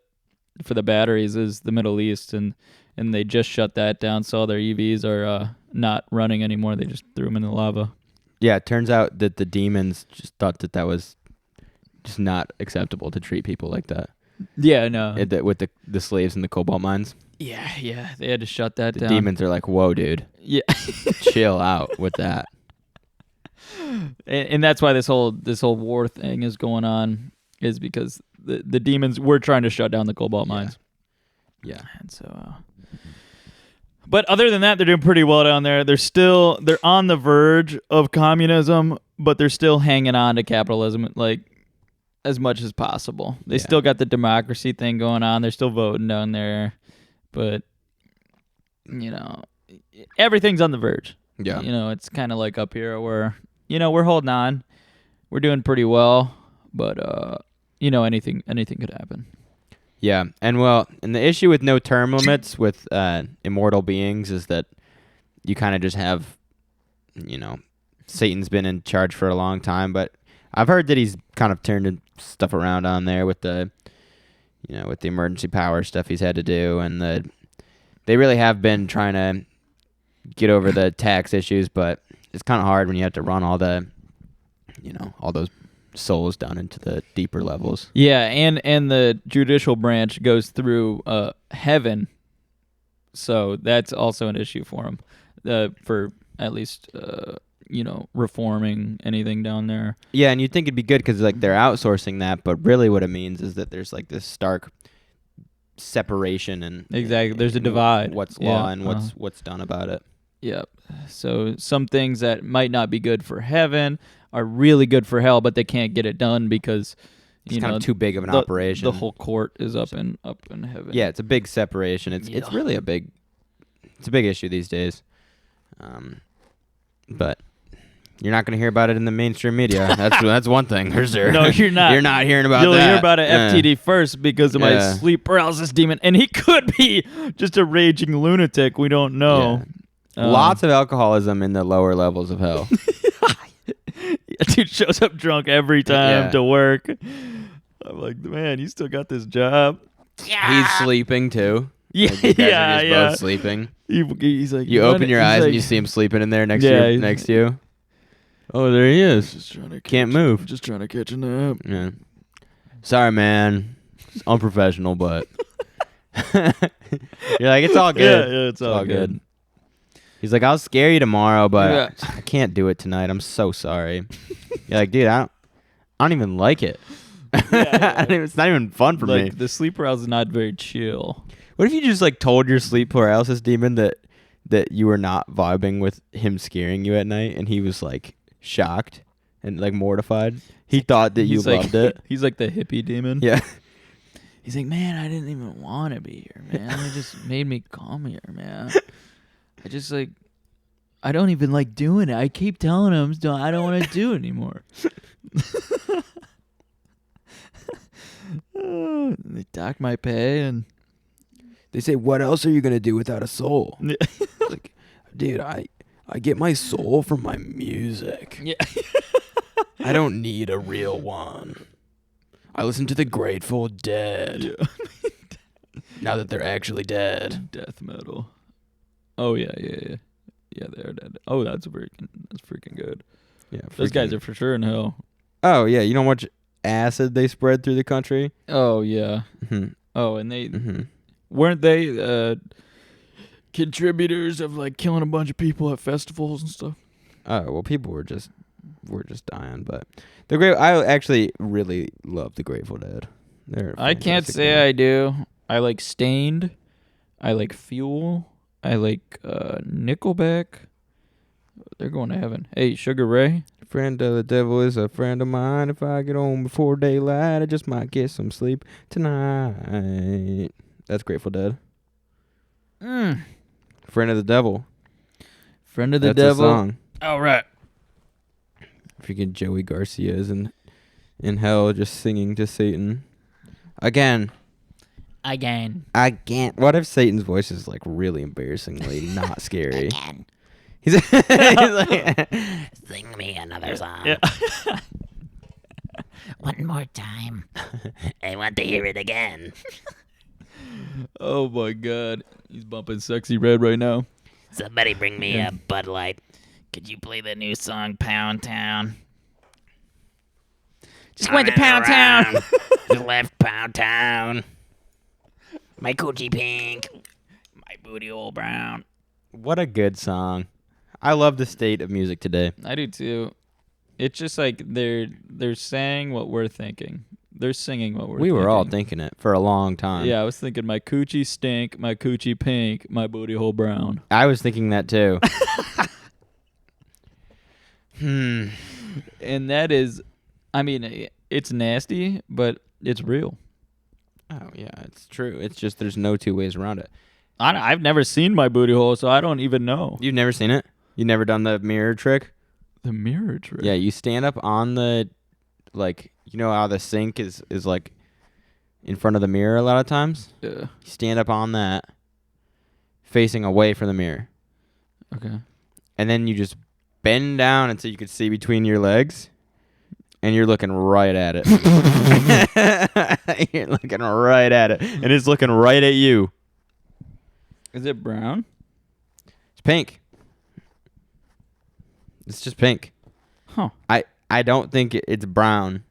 Speaker 2: batteries is the Middle East, and they just shut that down. So all their EVs are not running anymore. They just threw them in the lava.
Speaker 1: Yeah, it turns out that the demons just thought that was just not acceptable to treat people like that.
Speaker 2: Yeah, no.
Speaker 1: With the slaves in the cobalt mines.
Speaker 2: Yeah. They had to shut that
Speaker 1: The
Speaker 2: down.
Speaker 1: demons are like, whoa, dude.
Speaker 2: Yeah.
Speaker 1: Chill out with that.
Speaker 2: And that's why this whole war thing is going on, is because the demons were trying to shut down the cobalt mines.
Speaker 1: Yeah.
Speaker 2: And so but other than that, they're doing pretty well down there. They're on the verge of communism, but they're still hanging on to capitalism like as much as possible. They still got the democracy thing going on. They're still voting down there, but everything's on the verge.
Speaker 1: Yeah.
Speaker 2: It's kind of like up here where we're holding on. We're doing pretty well, but anything could happen.
Speaker 1: Yeah, and the issue with no term limits with immortal beings is that you kind of just have, Satan's been in charge for a long time, but I've heard that he's kind of turned stuff around on there with the emergency power stuff he's had to do, and they really have been trying to get over the tax issues, but it's kind of hard when you have to run all the, all those souls down into the deeper levels.
Speaker 2: Yeah, and the judicial branch goes through heaven, so that's also an issue for them, for at least reforming anything down there.
Speaker 1: Yeah, and you'd think it'd be good because like they're outsourcing that, but really what it means is that there's like this stark separation and
Speaker 2: exactly there's a divide.
Speaker 1: What's law and what's done about it.
Speaker 2: Yep. So some things that might not be good for heaven are really good for hell, but they can't get it done because
Speaker 1: it's kind of too big of an operation.
Speaker 2: The whole court is up in heaven.
Speaker 1: Yeah, it's a big separation. It's really a big issue these days. But you're not going to hear about it in the mainstream media. That's one thing.
Speaker 2: No, you're not.
Speaker 1: You're not hearing about
Speaker 2: You'll
Speaker 1: that.
Speaker 2: hear about it FTD first because of my sleep paralysis demon, and he could be just a raging lunatic. We don't know.
Speaker 1: Yeah. Lots of alcoholism in the lower levels of hell.
Speaker 2: Dude shows up drunk every time to work. I'm like, man, you still got this job.
Speaker 1: He's sleeping too.
Speaker 2: Yeah,
Speaker 1: like you guys are just both sleeping.
Speaker 2: He's like,
Speaker 1: you open your eyes and you see him sleeping in there next to you. Oh, there he is.
Speaker 6: Just trying to
Speaker 1: can't move.
Speaker 6: Just trying to catch a nap.
Speaker 1: Yeah. Sorry, man. It's unprofessional, but you're like, it's all good.
Speaker 2: Yeah, it's all good.
Speaker 1: He's like, I'll scare you tomorrow, but I can't do it tonight. I'm so sorry. You're like, dude, I don't even like it. It's not even fun for me.
Speaker 2: The sleep paralysis is not very chill.
Speaker 1: What if you just like told your sleep paralysis demon that you were not vibing with him scaring you at night, and he was like shocked and like mortified? He thought that you loved it.
Speaker 2: He's like the hippie demon.
Speaker 1: Yeah.
Speaker 2: He's like, man, I didn't even want to be here, man. It just made me come here, man. I just like, I don't even like doing it. I keep telling him I don't want to do it anymore. They dock my pay and
Speaker 1: they say, what else are you going to do without a soul? Like, dude, I get my soul from my music.
Speaker 2: Yeah.
Speaker 1: I don't need a real one. I listen to the Grateful Dead.
Speaker 2: Yeah.
Speaker 1: Now that they're actually dead.
Speaker 2: Death metal. Oh yeah. Yeah, they're dead. Oh, that's freaking good.
Speaker 1: Yeah,
Speaker 2: those guys are for sure in hell.
Speaker 1: Oh yeah, you know how much acid they spread through the country?
Speaker 2: Oh yeah.
Speaker 1: Mm-hmm.
Speaker 2: Oh, and they weren't they contributors of like killing a bunch of people at festivals and stuff?
Speaker 1: Oh well, people were just dying, but I actually really love the Grateful Dead.
Speaker 2: I can't say I do. I like Stained. I like Fuel. I like Nickelback. They're going to heaven. Hey, Sugar Ray.
Speaker 1: Friend of the devil is a friend of mine. If I get home before daylight, I just might get some sleep tonight. That's Grateful Dead. Friend of the devil.
Speaker 2: Friend of the
Speaker 1: That's
Speaker 2: devil.
Speaker 1: A song.
Speaker 2: All right.
Speaker 1: Freaking Joey Garcia is in hell just singing to Satan. Again.
Speaker 8: Again.
Speaker 1: What if Satan's voice is like really embarrassingly not scary?
Speaker 8: Again.
Speaker 1: He's like,
Speaker 8: Sing me another song.
Speaker 2: Yeah.
Speaker 8: One more time. I want to hear it again.
Speaker 2: Oh my God, he's bumping Sexy Red right now.
Speaker 8: Somebody bring me a Bud Light. Could you play the new song Pound Town? Just went to Pound Town. Just left Pound Town. My coochie pink. My booty hole brown.
Speaker 1: what a good song. I love the state of music today.
Speaker 2: I do too. It's just like they're saying what we're thinking. They're singing what we're
Speaker 1: We
Speaker 2: thinking.
Speaker 1: were all thinking it for a long time.
Speaker 2: Yeah, I was thinking my coochie stink, my coochie pink, my booty hole brown.
Speaker 1: I was thinking that too.
Speaker 2: And that is, I mean, it's nasty, but it's real.
Speaker 1: Oh, yeah, it's true. It's just there's no two ways around it.
Speaker 2: I've never seen my booty hole, so I don't even know.
Speaker 1: You've never seen it? You've never done the mirror trick?
Speaker 2: The mirror trick.
Speaker 1: Yeah, you stand up on the, like, you know how the sink is like in front of the mirror a lot of times?
Speaker 2: Yeah.
Speaker 1: You stand up on that, facing away from the mirror.
Speaker 2: Okay.
Speaker 1: And then you just bend down until you can see between your legs, and you're looking right at it. You're looking right at it, and it's looking right at you.
Speaker 2: Is it brown?
Speaker 1: It's pink. It's just pink.
Speaker 2: Huh.
Speaker 1: I don't think it's brown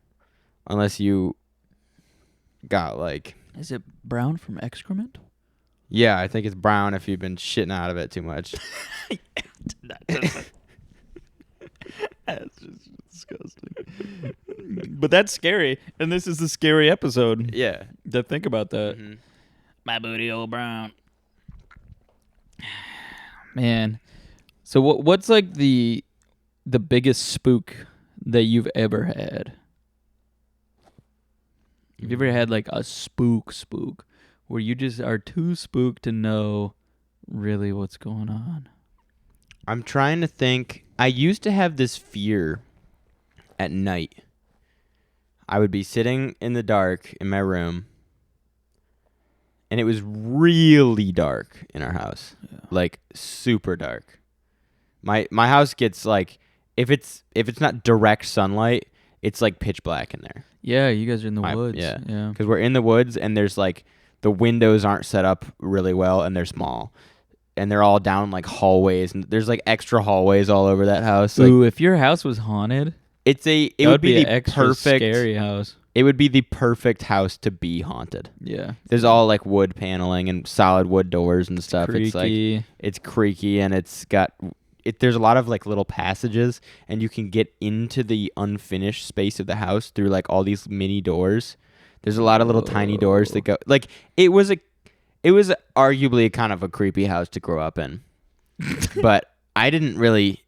Speaker 1: unless you got like...
Speaker 2: Is it brown from excrement?
Speaker 1: Yeah, I think it's brown if you've been shitting out of it too much.
Speaker 2: That's just disgusting. But that's scary, and this is a scary episode.
Speaker 1: Yeah.
Speaker 2: To think about that.
Speaker 1: Mhm.
Speaker 8: My booty hole brown.
Speaker 2: Man. So what's like the biggest spook that you've ever had? Have you ever had like a spook where you just are too spooked to know really what's going on?
Speaker 1: I'm trying to think. I used to have this fear at night. I would be sitting in the dark in my room, and it was really dark in our house.
Speaker 2: Yeah.
Speaker 1: Like super dark. My house gets like if it's not direct sunlight, it's like pitch black in there.
Speaker 2: Yeah, you guys are in the woods.
Speaker 1: Yeah.
Speaker 2: Yeah.
Speaker 1: Because we're in the woods, and there's like the windows aren't set up really well, and they're small, and they're all down like hallways, and there's like extra hallways all over that house. Like,
Speaker 2: Ooh, if your house was haunted,
Speaker 1: it
Speaker 2: that
Speaker 1: would be
Speaker 2: an
Speaker 1: the
Speaker 2: extra
Speaker 1: perfect
Speaker 2: scary house.
Speaker 1: It would be the perfect house to be haunted.
Speaker 2: Yeah.
Speaker 1: There's all like wood paneling and solid wood doors and stuff. It's like
Speaker 2: Creaky.
Speaker 1: it's creaky, and it's got there's a lot of like little passages, and you can get into the unfinished space of the house through like all these mini doors. There's a lot of little tiny doors that go like it was arguably kind of a creepy house to grow up in. But I didn't really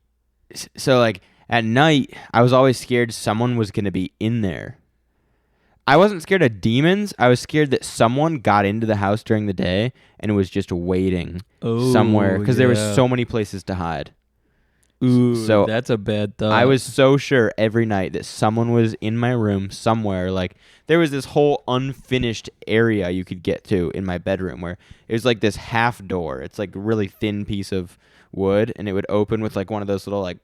Speaker 1: so like at night I was always scared someone was going to be in there. I wasn't scared of demons. I was scared that someone got into the house during the day and was just waiting somewhere because there was so many places to hide.
Speaker 2: Ooh,
Speaker 1: So
Speaker 2: that's a bad thought.
Speaker 1: I was so sure every night that someone was in my room somewhere. Like there was this whole unfinished area you could get to in my bedroom where it was like this half door. It's like a really thin piece of wood, and it would open with like one of those little like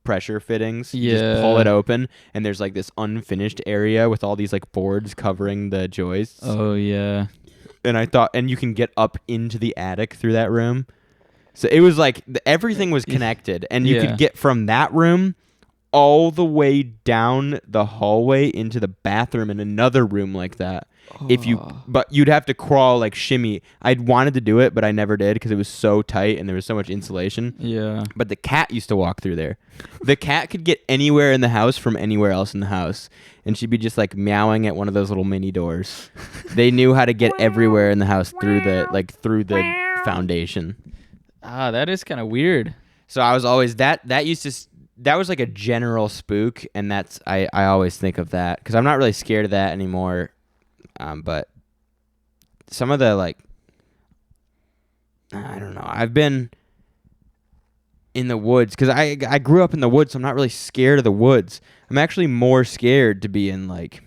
Speaker 1: pressure fittings. You just pull
Speaker 2: Yeah.
Speaker 1: it open, and there's like this unfinished area with all these like boards covering the joists.
Speaker 2: Oh yeah.
Speaker 1: And I thought, and you can get up into the attic through that room. So it was like everything was connected, and you
Speaker 2: Yeah.
Speaker 1: could get from that room all the way down the hallway into the bathroom in another room like that. But you'd have to crawl like shimmy. I'd wanted to do it, but I never did because it was so tight and there was so much insulation.
Speaker 2: Yeah.
Speaker 1: But the cat used to walk through there. The cat could get anywhere in the house from anywhere else in the house, and she'd be just like meowing at one of those little mini doors. They knew how to get everywhere in the house through the foundation.
Speaker 2: Ah, that is kind of weird.
Speaker 1: So I was always that was like a general spook, and I always think of that because I'm not really scared of that anymore. But some of the like, I don't know. I've been in the woods because I grew up in the woods, so I'm not really scared of the woods. I'm actually more scared to be in like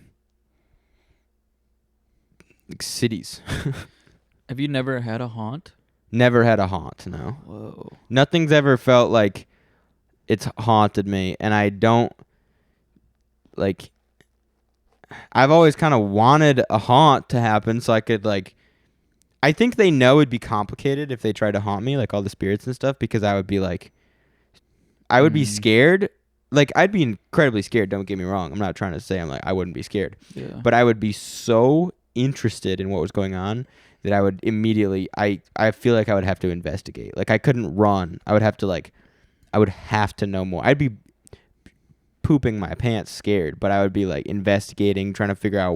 Speaker 1: like cities.
Speaker 2: Have you never had a haunt?
Speaker 1: Never had a haunt, no.
Speaker 2: Whoa.
Speaker 1: Nothing's ever felt like it's haunted me, and I don't like. I've always kind of wanted a haunt to happen so I could like. I think they know it'd be complicated if they tried to haunt me, like all the spirits and stuff, because I would be like, I would be scared. Like I'd be incredibly scared. Don't get me wrong. I'm not trying to say I wouldn't be scared, but I would be so interested in what was going on that I would immediately. I feel like I would have to investigate. Like I couldn't run. I would have to know more. I'd be pooping my pants scared, but I would be like investigating, trying to figure out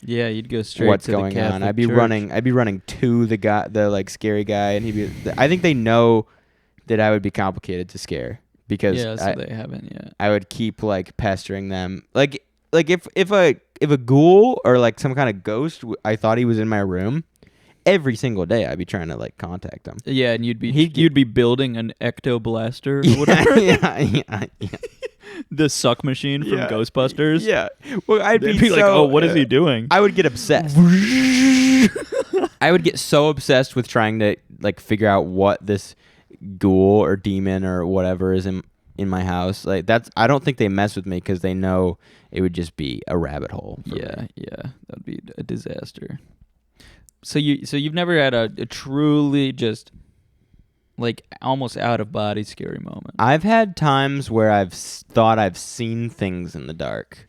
Speaker 2: Yeah, you'd go straight
Speaker 1: what's
Speaker 2: to
Speaker 1: going
Speaker 2: the
Speaker 1: on.
Speaker 2: Catholic
Speaker 1: I'd be
Speaker 2: Church.
Speaker 1: running to the like scary guy, and he'd be. I think they know that I would be complicated to scare because
Speaker 2: Yeah, so they haven't yet.
Speaker 1: I would keep like pestering them. Like if a ghoul or like some kind of ghost, I thought he was in my room. Every single day, I'd be trying to like contact him.
Speaker 2: Yeah, and you'd be building an ectoblaster or whatever.
Speaker 1: yeah.
Speaker 2: The suck machine from Ghostbusters.
Speaker 1: Yeah. Well, I'd
Speaker 2: They'd
Speaker 1: be
Speaker 2: be like,
Speaker 1: so,
Speaker 2: "Oh, what is he doing?"
Speaker 1: I would get obsessed. I would get so obsessed with trying to like figure out what this ghoul or demon or whatever is in my house. Like I don't think they mess with me because they know it would just be a rabbit hole.
Speaker 2: Yeah, that'd be a disaster. So you've never had a truly just like almost out of body scary moment.
Speaker 1: I've had times where I've thought I've seen things in the dark,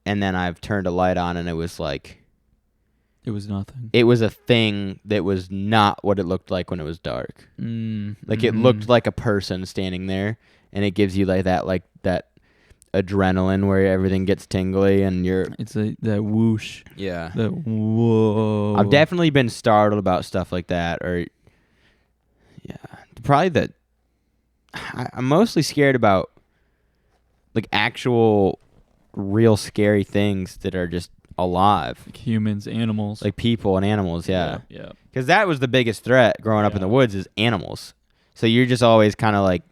Speaker 1: and then I've turned a light on and it was like
Speaker 2: It was nothing.
Speaker 1: it was a thing that was not what it looked like when it was dark. Like it looked like a person standing there, and it gives you like that adrenaline where everything gets tingly and you're.
Speaker 2: It's that whoosh.
Speaker 1: Yeah.
Speaker 2: That whoa.
Speaker 1: I've definitely been startled about stuff like that, or probably that. I'm mostly scared about like actual, real scary things that are just alive,
Speaker 2: like humans, animals,
Speaker 1: like people and animals. Yeah.
Speaker 2: Yeah.
Speaker 1: Because that was the biggest threat growing up in the woods is animals. So you're just always kind of like,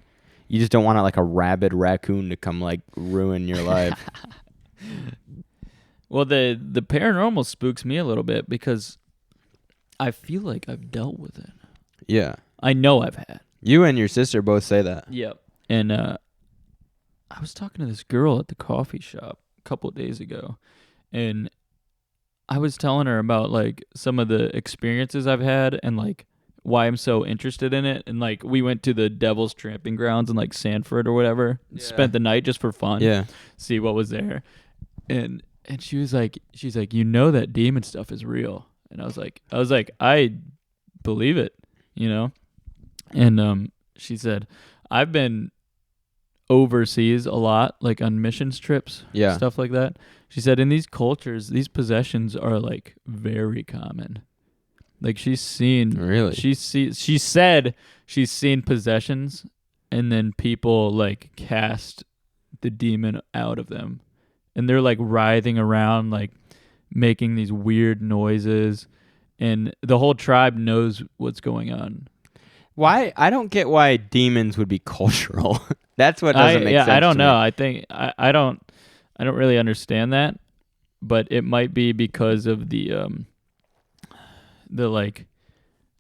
Speaker 1: you just don't want like a rabid raccoon to come like ruin your life.
Speaker 2: Well, the paranormal spooks me a little bit because I feel like I've dealt with it.
Speaker 1: Yeah.
Speaker 2: I know I've had.
Speaker 1: You and your sister both say that.
Speaker 2: Yep. And I was talking to this girl at the coffee shop a couple of days ago, and I was telling her about like some of the experiences I've had and like why I'm so interested in it. And like we went to the Devil's Tramping Grounds in like Sanford or whatever. Yeah. Spent the night just for fun.
Speaker 1: Yeah.
Speaker 2: See what was there. And she's like, you know that demon stuff is real. And I was like, I believe it, you know? And she said, I've been overseas a lot, like on missions trips, stuff like that. She said in these cultures, these possessions are like very common. Like she's seen,
Speaker 1: really,
Speaker 2: she said she's seen possessions, and then people like cast the demon out of them, and they're like writhing around, like making these weird noises, and the whole tribe knows what's going on.
Speaker 1: Why? I don't get why demons would be cultural. That's what doesn't make sense.
Speaker 2: I don't
Speaker 1: to
Speaker 2: know.
Speaker 1: me.
Speaker 2: I think I don't really understand that, but it might be because of the like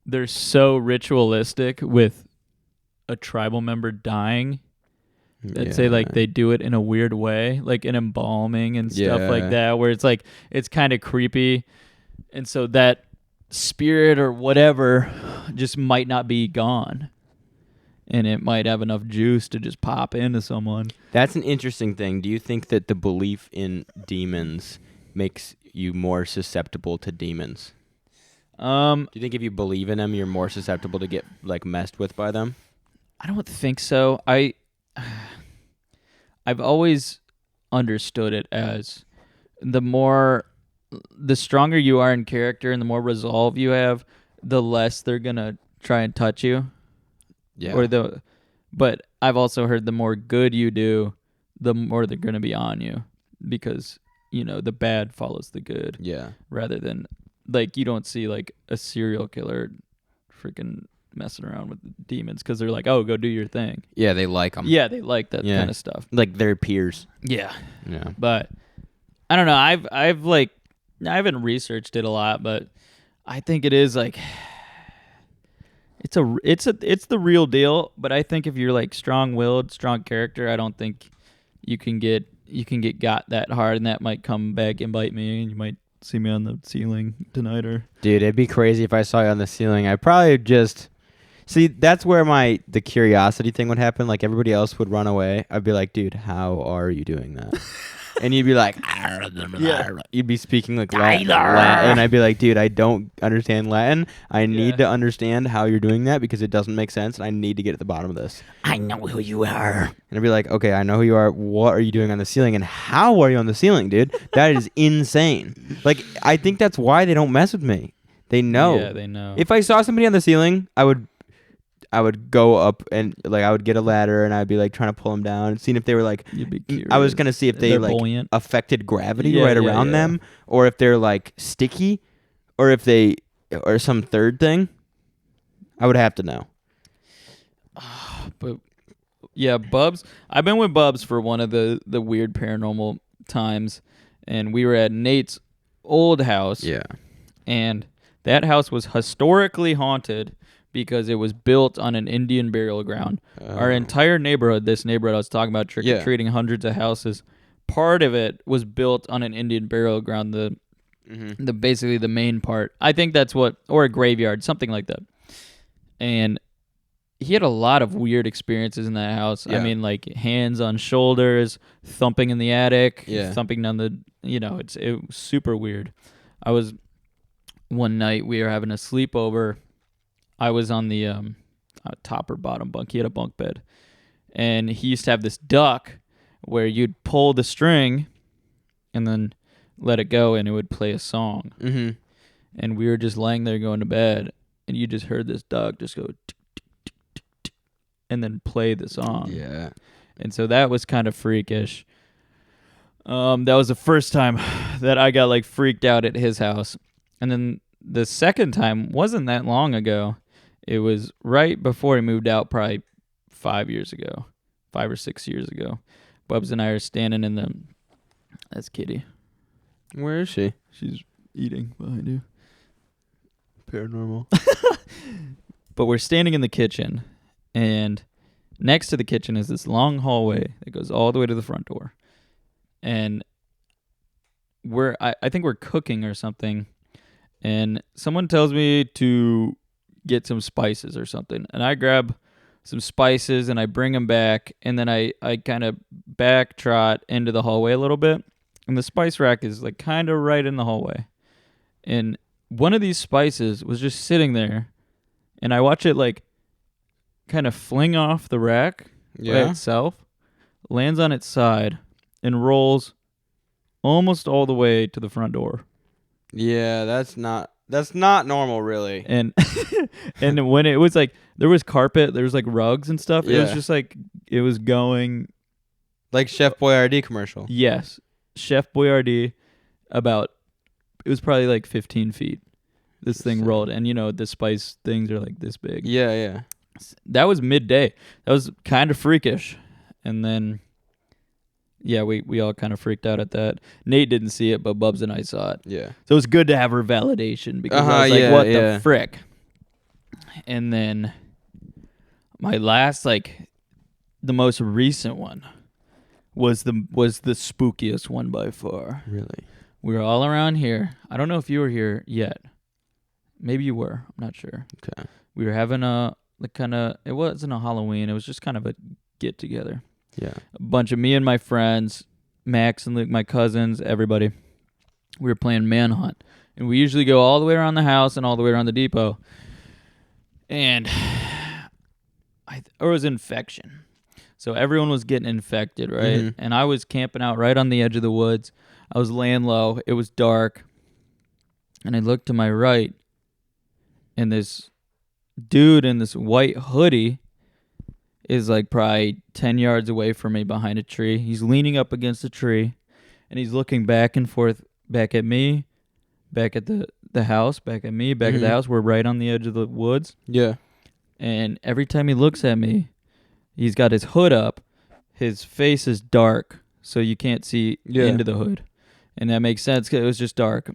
Speaker 2: they're so ritualistic with a tribal member dying that say like they do it in a weird way, like an embalming and stuff like that, where it's like it's kind of creepy, and so that spirit or whatever just might not be gone, and it might have enough juice to just pop into someone.
Speaker 1: That's an interesting thing. Do you think that the belief in demons makes you more susceptible to demons? Do you think if you believe in them, you're more susceptible to get like messed with by them?
Speaker 2: I don't think so. I've always understood it as the stronger you are in character and the more resolve you have, the less they're gonna try and touch you.
Speaker 1: Yeah.
Speaker 2: But I've also heard the more good you do, the more they're gonna be on you, because you know the bad follows the good.
Speaker 1: Yeah.
Speaker 2: Rather than like you don't see like a serial killer freaking messing around with demons because they're like, oh, go do your thing.
Speaker 1: Yeah, they like them.
Speaker 2: Yeah, they like that kind of stuff.
Speaker 1: Like their peers.
Speaker 2: Yeah.
Speaker 1: Yeah.
Speaker 2: But I don't know. I've like I haven't researched it a lot, but I think it is like it's the real deal. But I think if you're like strong-willed, strong character, I don't think you can get got that hard, and that might come back and bite me, and you might see me on the ceiling tonight. Or
Speaker 1: Dude, it'd be crazy if I saw you on the ceiling. I probably just see that's where the curiosity thing would happen. Like everybody else would run away. I'd be like, dude, how are you doing that? And you'd be like, you'd be speaking like Latin, and I'd be like, dude, I don't understand Latin. I need to understand how you're doing that because it doesn't make sense, and I need to get at the bottom of this.
Speaker 8: I know who you are.
Speaker 1: And I'd be like, okay, I know who you are. What are you doing on the ceiling, and how are you on the ceiling, dude? That is insane. Like, I think that's why they don't mess with me. They know.
Speaker 2: Yeah, they know.
Speaker 1: If I saw somebody on the ceiling, I would go up and like I would get a ladder and I'd be like trying to pull them down and seeing if they were like.
Speaker 2: You'd be curious.
Speaker 1: I was gonna see if they
Speaker 2: They're
Speaker 1: like
Speaker 2: buoyant.
Speaker 1: affected gravity around them, or if they're like sticky, or if they or some third thing. I would have to know.
Speaker 2: But yeah, Bubs. I've been with Bubs for one of the weird paranormal times, and we were at Nate's old house.
Speaker 1: Yeah.
Speaker 2: And that house was historically haunted because it was built on an Indian burial ground. Our entire neighborhood, this neighborhood I was talking about, trick-or-treating hundreds of houses, part of it was built on an Indian burial ground, the basically the main part. I think that's or a graveyard, something like that. And he had a lot of weird experiences in that house.
Speaker 1: Yeah.
Speaker 2: I mean, like hands on shoulders, thumping in the attic, thumping down the, it was super weird. One night we were having a sleepover. I was on the top or bottom bunk. He had a bunk bed. And he used to have this duck where you'd pull the string and then let it go and it would play a song.
Speaker 1: Mm-hmm.
Speaker 2: And we were just laying there going to bed, and you just heard this duck just go tick, tick, tick, tick, tick, and then play the song.
Speaker 1: Yeah.
Speaker 2: And so that was kind of freakish. That was the first time that I got like freaked out at his house. And then the second time wasn't that long ago. It was right before he moved out, probably 5 or 6 years ago. Bubs and I are standing in the... That's Kitty.
Speaker 1: Where is she?
Speaker 2: She's eating behind you.
Speaker 1: Paranormal.
Speaker 2: But we're standing in the kitchen, and next to the kitchen is this long hallway that goes all the way to the front door. And I think we're cooking or something, and someone tells me to get some spices or something, and I grab some spices and I bring them back, and then I kind of back trot into the hallway a little bit, and the spice rack is like kind of right in the hallway, and one of these spices was just sitting there, and I watch it like kind of fling off the rack by itself, lands on its side, and rolls almost all the way to the front door.
Speaker 1: Yeah, that's not normal, really.
Speaker 2: And and when it was like there was carpet, there was like rugs and stuff. It was
Speaker 1: Yeah.
Speaker 2: just like it was going.
Speaker 1: Like Chef Boyardee commercial.
Speaker 2: Yes, Chef Boyardee. It was probably like 15 feet. This thing rolled, and the spice things are like this big.
Speaker 1: Yeah, yeah.
Speaker 2: That was midday. That was kind of freakish, and then. Yeah, we all kind of freaked out at that. Nate didn't see it, but Bubs and I saw it.
Speaker 1: Yeah.
Speaker 2: So it was good to have her validation because I was like, what the frick? And then my last, the most recent one was the spookiest one by far.
Speaker 1: Really?
Speaker 2: We were all around here. I don't know if you were here yet. Maybe you were. I'm not sure.
Speaker 1: Okay.
Speaker 2: We were having it wasn't a Halloween. It was just kind of a get together.
Speaker 1: Yeah.
Speaker 2: A bunch of me and my friends, Max and Luke, my cousins, everybody. We were playing Manhunt. And we usually go all the way around the house and all the way around the depot. And there was infection. So everyone was getting infected, right?
Speaker 1: Mhm.
Speaker 2: And I was camping out right on the edge of the woods. I was laying low. It was dark. And I looked to my right. And this dude in this white hoodie is like probably 10 yards away from me behind a tree. He's leaning up against a tree, and he's looking back and forth, back at me, back at the house, back at me, back at the house. We're right on the edge of the woods.
Speaker 1: Yeah.
Speaker 2: And every time he looks at me, he's got his hood up. His face is dark, so you can't see into the hood. And that makes sense because it was just dark.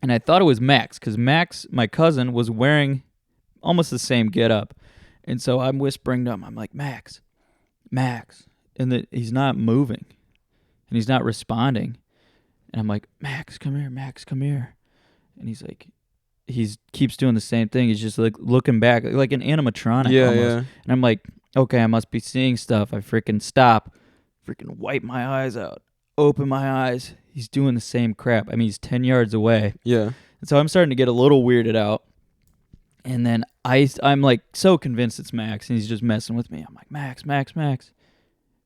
Speaker 2: And I thought it was Max because Max, my cousin, was wearing almost the same getup. And so I'm whispering to him. I'm like, Max. And he's not moving. And he's not responding. And I'm like, Max, come here. And he's like, keeps doing the same thing. He's just like looking back like an animatronic
Speaker 1: Yeah,
Speaker 2: almost.
Speaker 1: yeah.
Speaker 2: And I'm like, okay, I must be seeing stuff. I freaking stop, freaking wipe my eyes out, open my eyes. He's doing the same crap. I mean, he's 10 yards away.
Speaker 1: Yeah.
Speaker 2: And so I'm starting to get a little weirded out. And then I'm like so convinced it's Max, and he's just messing with me. I'm like, Max.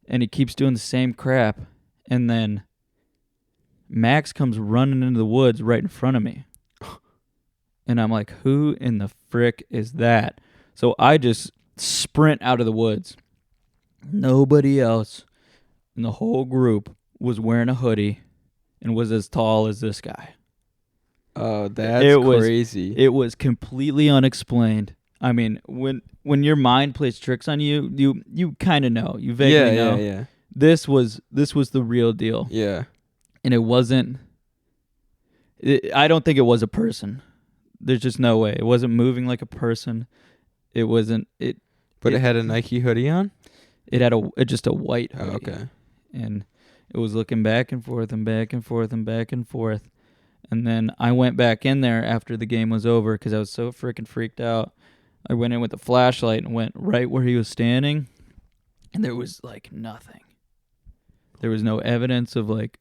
Speaker 2: And he keeps doing the same crap. And then Max comes running into the woods right in front of me. And I'm like, who in the frick is that? So I just sprint out of the woods. Nobody else in the whole group was wearing a hoodie and was as tall as this guy.
Speaker 1: Oh, that's crazy.
Speaker 2: It was completely unexplained. I mean, when your mind plays tricks on you, you kind of know. You vaguely know.
Speaker 1: Yeah.
Speaker 2: This was the real deal.
Speaker 1: Yeah.
Speaker 2: And it wasn't. I don't think it was a person. There's just no way. It wasn't moving like a person. It wasn't.
Speaker 1: But it had a Nike hoodie on?
Speaker 2: It had just a white hoodie.
Speaker 1: Oh, okay.
Speaker 2: And it was looking back and forth and back and forth and back and forth. And then I went back in there after the game was over because I was so freaking freaked out. I went in with a flashlight and went right where he was standing. And there was like nothing. There was no evidence of like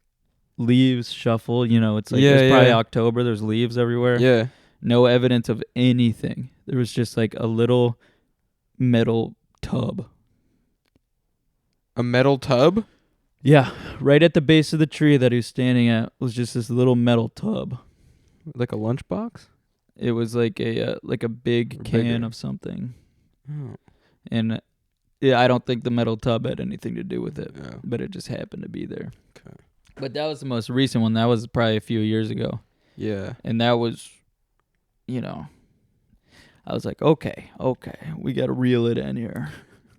Speaker 2: leaves shuffle. You know, it's like it's probably October. There's leaves everywhere.
Speaker 1: Yeah.
Speaker 2: No evidence of anything. There was just like a little metal tub.
Speaker 1: A metal tub?
Speaker 2: Yeah, right at the base of the tree that he was standing at was just this little metal tub.
Speaker 1: Like a lunchbox?
Speaker 2: It was like a big can
Speaker 1: bigger.
Speaker 2: of something.
Speaker 1: Oh.
Speaker 2: And I don't think the metal tub had anything to do with it,
Speaker 1: Yeah.
Speaker 2: but it just happened to be there.
Speaker 1: Okay.
Speaker 2: But that was the most recent one. That was probably a few years ago.
Speaker 1: Yeah.
Speaker 2: And that was, I was like, okay, we got to reel it in here.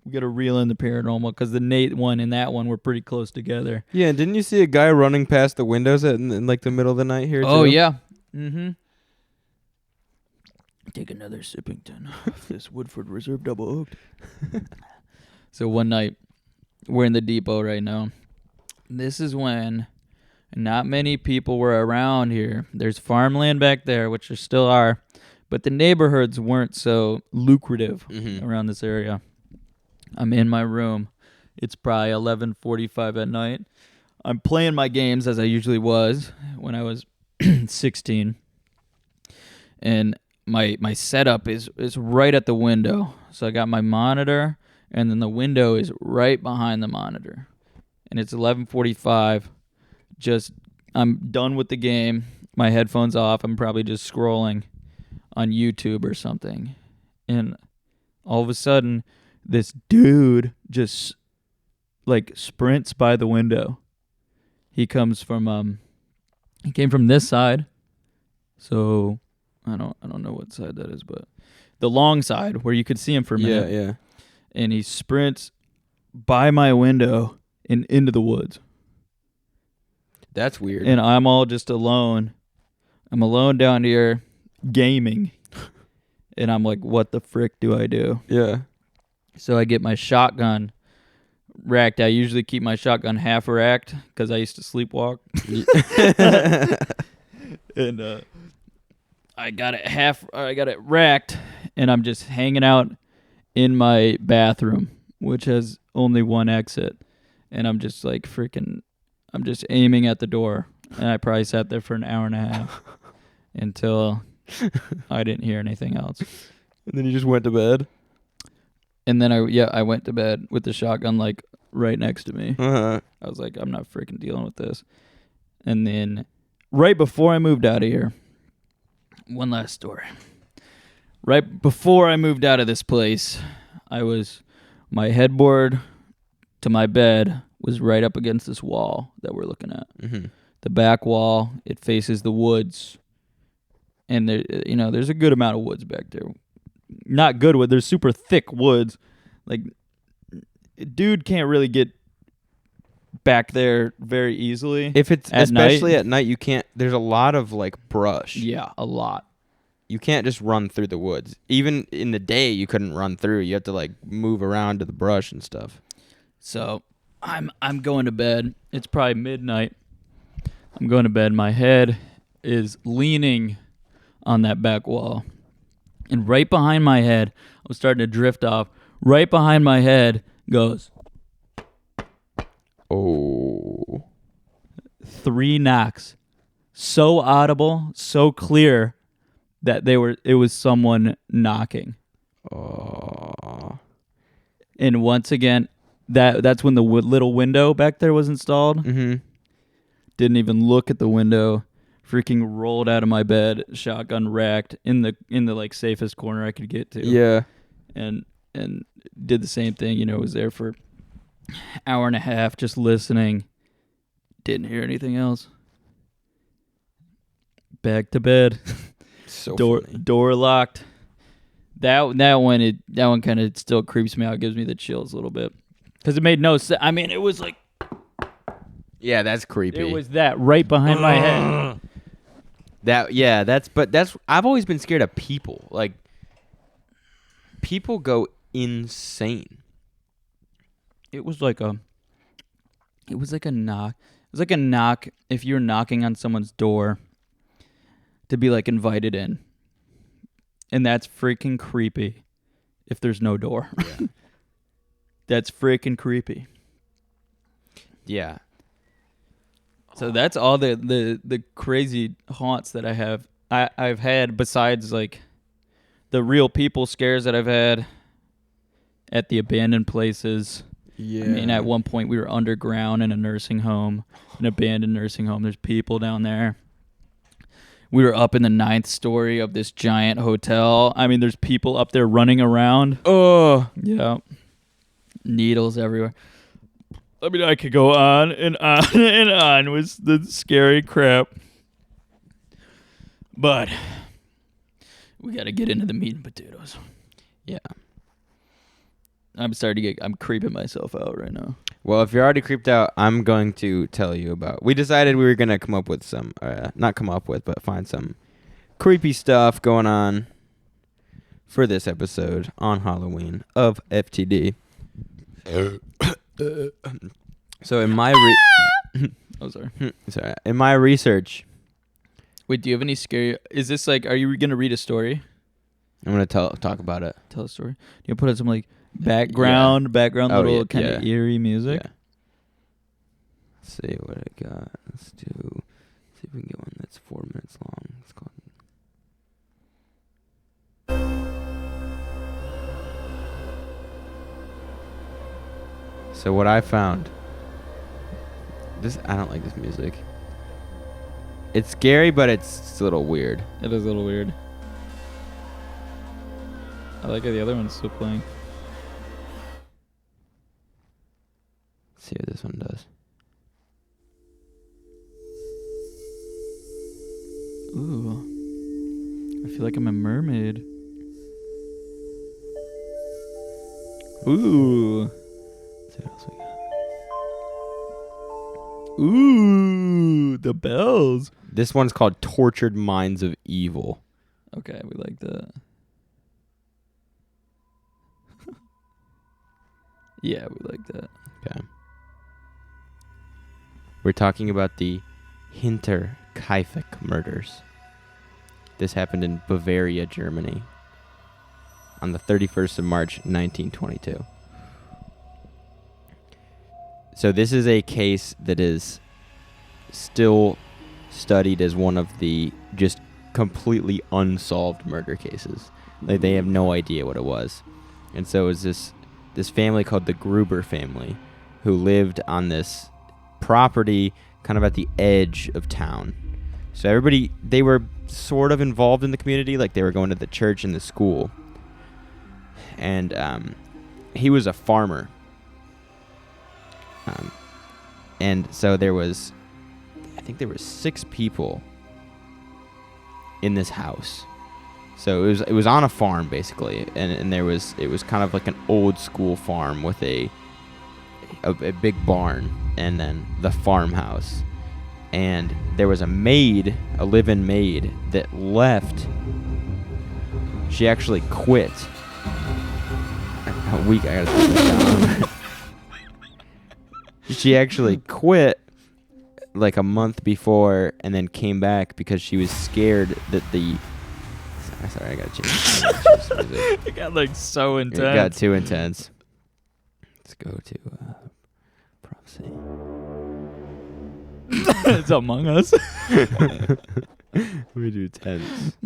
Speaker 2: We got to reel in the paranormal because the Nate one and that one were pretty close together.
Speaker 1: Yeah, and didn't you see a guy running past the windows in like the middle of the night here,
Speaker 2: Oh,
Speaker 1: too?
Speaker 2: yeah. Mm-hmm. Take another sippington of this Woodford Reserve Double Oaked. So one night, we're in the depot right now. This is when not many people were around here. There's farmland back there, which there still are, but the neighborhoods weren't so lucrative around this area. I'm in my room. It's probably 11:45 at night. I'm playing my games as I usually was when I was 16. And my setup is right at the window. So I got my monitor, and then the window is right behind the monitor. And it's 11:45. I'm done with the game. My headphones off. I'm probably just scrolling on YouTube or something. And all of a sudden, this dude just like sprints by the window. He came from this side. So I don't know what side that is, but the long side where you could see him for a minute.
Speaker 1: Yeah.
Speaker 2: And he sprints by my window and into the woods.
Speaker 1: That's weird.
Speaker 2: And I'm all just alone. I'm alone down here gaming. And I'm like, what the frick do I do?
Speaker 1: Yeah.
Speaker 2: So I get my shotgun racked. I usually keep my shotgun half racked because I used to sleepwalk. And I got it racked, and I'm just hanging out in my bathroom, which has only one exit. And I'm just like I'm just aiming at the door. And I probably sat there for an hour and a half until I didn't hear anything else.
Speaker 1: And then you just went to bed?
Speaker 2: And then I went to bed with the shotgun like right next to me.
Speaker 1: Uh-huh.
Speaker 2: I was like, I'm not freaking dealing with this. And then right before I moved out of here, one last story. Right before I moved out of this place, my headboard to my bed was right up against this wall that we're looking at.
Speaker 1: Mm-hmm.
Speaker 2: The back wall, it faces the woods. And there's a good amount of woods back there. Not good wood. There's super thick woods. Like, dude can't really get back there very easily.
Speaker 1: If it's
Speaker 2: At
Speaker 1: especially
Speaker 2: night?
Speaker 1: at night, you can't. There's a lot of like brush.
Speaker 2: Yeah, a lot.
Speaker 1: You can't just run through the woods. Even in the day, you couldn't run through. You have to like move around to the brush and stuff.
Speaker 2: So I'm going to bed. It's probably midnight. I'm going to bed. My head is leaning on that back wall. And right behind my head, I'm starting to drift off. Right behind my head goes
Speaker 1: Oh.
Speaker 2: 3 knocks. So audible, so clear that it was someone knocking.
Speaker 1: Oh.
Speaker 2: And once again, that's when the little window back there was installed.
Speaker 1: Mm-hmm.
Speaker 2: Didn't even look at the window. Freaking rolled out of my bed, shotgun racked in the like safest corner I could get to.
Speaker 1: Yeah.
Speaker 2: And did the same thing. You know, was there for hour and a half just listening. Didn't hear anything else. Back to bed.
Speaker 1: So funny.
Speaker 2: Door locked. That one kind of still creeps me out. Gives me the chills a little bit because it made no sense. I mean, it was like
Speaker 1: Yeah, that's creepy.
Speaker 2: it was that right behind my head.
Speaker 1: That's I've always been scared of people. Like people go insane.
Speaker 2: It was like a knock. It was like a knock if you're knocking on someone's door to be like invited in. And that's freaking creepy if there's no door.
Speaker 1: Yeah.
Speaker 2: That's freaking creepy.
Speaker 1: Yeah.
Speaker 2: So that's all the crazy haunts that I've had besides like the real people scares that I've had at the abandoned places.
Speaker 1: Yeah.
Speaker 2: I mean, at one point we were underground in a nursing home, an abandoned nursing home. There's people down there. We were up in the 9th story of this giant hotel. I mean, there's people up there running around.
Speaker 1: Oh.
Speaker 2: Yeah. Needles everywhere. I mean, I could go on and on and on with the scary crap. But we got to get into the meat and potatoes.
Speaker 1: Yeah.
Speaker 2: I'm creeping myself out right now.
Speaker 1: Well, if you're already creeped out, I'm going to tell you about. We decided we were going to come up with some, not come up with, but find some creepy stuff going on for this episode on Halloween of FTD. So in my
Speaker 2: Oh, sorry.
Speaker 1: in my research,
Speaker 2: Wait, do you have any scary? Is this like? Are you gonna read a story?
Speaker 1: I'm going to talk about it.
Speaker 2: Tell a story. You put in some like background
Speaker 1: Oh,
Speaker 2: little
Speaker 1: yeah,
Speaker 2: kind of
Speaker 1: yeah.
Speaker 2: eerie music.
Speaker 1: Yeah. Let's see what I got. Let's see if we can get one that's 4 minutes long. It's called. So what I found. I don't like this music. It's scary, but it's a little weird.
Speaker 2: It is a little weird. I like how the other one's still playing.
Speaker 1: Let's see what this one does.
Speaker 2: Ooh. I feel like I'm a mermaid. Ooh.
Speaker 1: Let's see what else we got.
Speaker 2: Ooh, the bells.
Speaker 1: This one's called Tortured Minds of Evil.
Speaker 2: Okay, we like that. Yeah, we like that.
Speaker 1: Okay. We're talking about the Hinterkaifeck murders. This happened in Bavaria, Germany on the 31st of March, 1922. So this is a case that is still studied as one of the just completely unsolved murder cases. Like they have no idea what it was. And so it was this family called the Gruber family who lived on this property kind of at the edge of town. So they were sort of involved in the community, like they were going to the church and the school. And he was a farmer. And so I think there were 6 people in this house. So it was on a farm basically, and it was kind of like an old school farm with a big barn. and then the farmhouse. And there was a maid, a live-in maid, that left. She actually quit. A week, I gotta put that down. She actually quit like a month before and then came back because she was scared that the... Sorry, I gotta change the music.
Speaker 2: It got like so
Speaker 1: It
Speaker 2: intense.
Speaker 1: got too intense. Let's go to prophecy.
Speaker 2: It's Among Us.
Speaker 1: We do tense.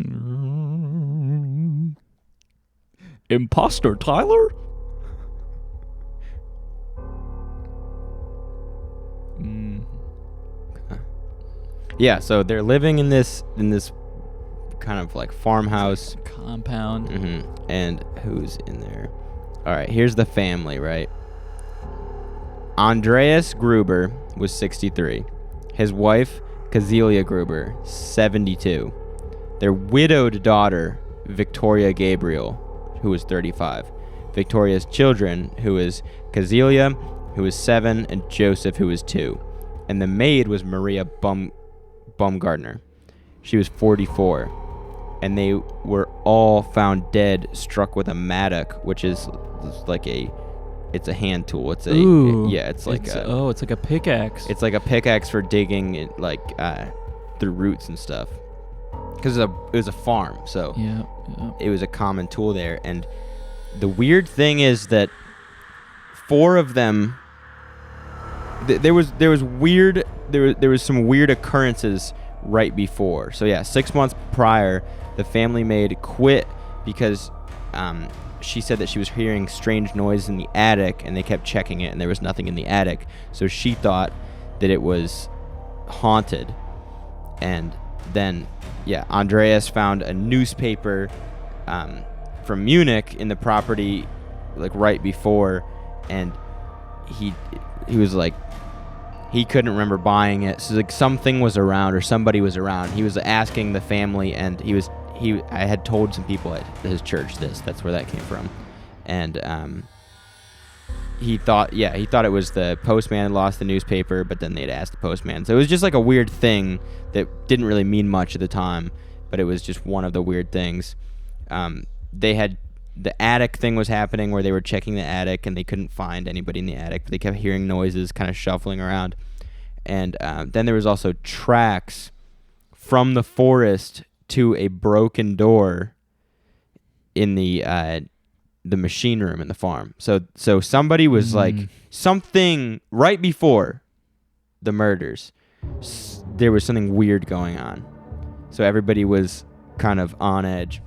Speaker 2: Imposter Tyler?
Speaker 1: Yeah, so they're living in this kind of like farmhouse.
Speaker 2: Compound.
Speaker 1: And who's in there? All right, here's the family, right? Andreas Gruber was 63. His wife, Kazelia Gruber, 72. Their widowed daughter, Victoria Gabriel, who was 35. Victoria's children, who is Kazelia, who was 7, and Joseph, who was 2. And the maid was Maria Baumgartner. She was 44. And they were all found dead, struck with a mattock, which is like it's a hand tool. It's a it's like
Speaker 2: it's like a pickaxe.
Speaker 1: It's like a pickaxe for digging it, like through roots and stuff. Because it was a farm, so
Speaker 2: yeah.
Speaker 1: it was a common tool there. And the weird thing is that 4 of them, there was some weird occurrences right before. So yeah, 6 months prior, the family maid quit because she said that she was hearing strange noise in the attic, and they kept checking it, and there was nothing in the attic. So she thought that it was haunted. And then, yeah, Andreas found a newspaper from Munich in the property, like right before, and he was like, he couldn't remember buying it. So like something was around, or somebody was around. He was asking the family, and I had told some people at his church that's where that came from. And he thought it was the postman had lost the newspaper, but then they'd asked the postman. So it was just like a weird thing that didn't really mean much at the time, but it was just one of the weird things. They had the attic thing was happening where they were checking the attic and they couldn't find anybody in the attic, but they kept hearing noises kind of shuffling around. And then there was also tracks from the forest to a broken door in the machine room in the farm. So somebody was like, something right before the murders, there was something weird going on. So everybody was kind of on edge.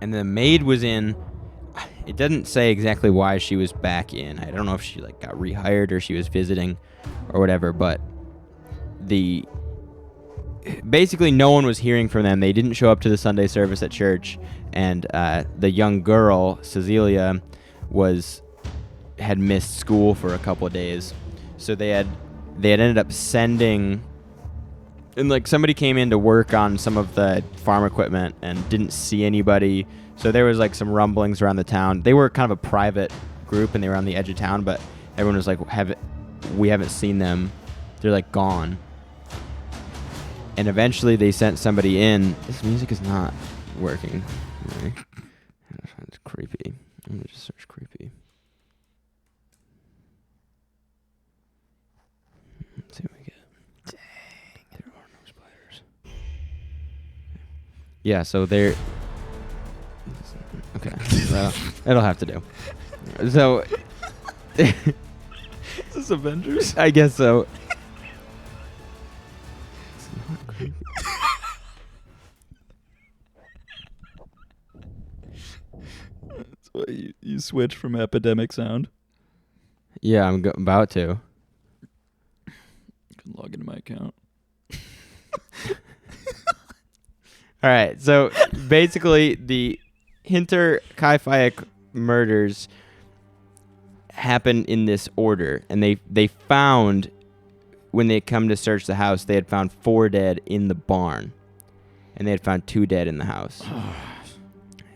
Speaker 1: And the maid was in. It doesn't say exactly why she was back in. I don't know if she like got rehired or she was visiting or whatever, but basically no one was hearing from them. They didn't show up to the Sunday service at church, and the young girl, Cecilia, had missed school for a couple of days. So they had ended up sending, and like somebody came in to work on some of the farm equipment and didn't see anybody. So there was like some rumblings around the town. They were kind of a private group and they were on the edge of town, but everyone was like, we haven't seen them. They're like gone. And eventually they sent somebody in. This music is not working. It's creepy. I'm gonna just search creepy. Let's see what we get. Dang. There are no spiders. Yeah, so they're... Okay. Well, it'll have to do. So...
Speaker 2: Is this Avengers?
Speaker 1: I guess so. It's not creepy.
Speaker 2: That's why you switch from epidemic sound.
Speaker 1: Yeah, I'm about to.
Speaker 2: You can log into my account.
Speaker 1: All right, so basically the Hinterkaifeck murders happened in this order, and they found, when they come to search the house, they had found 4 dead in the barn, and they had found 2 dead in the house.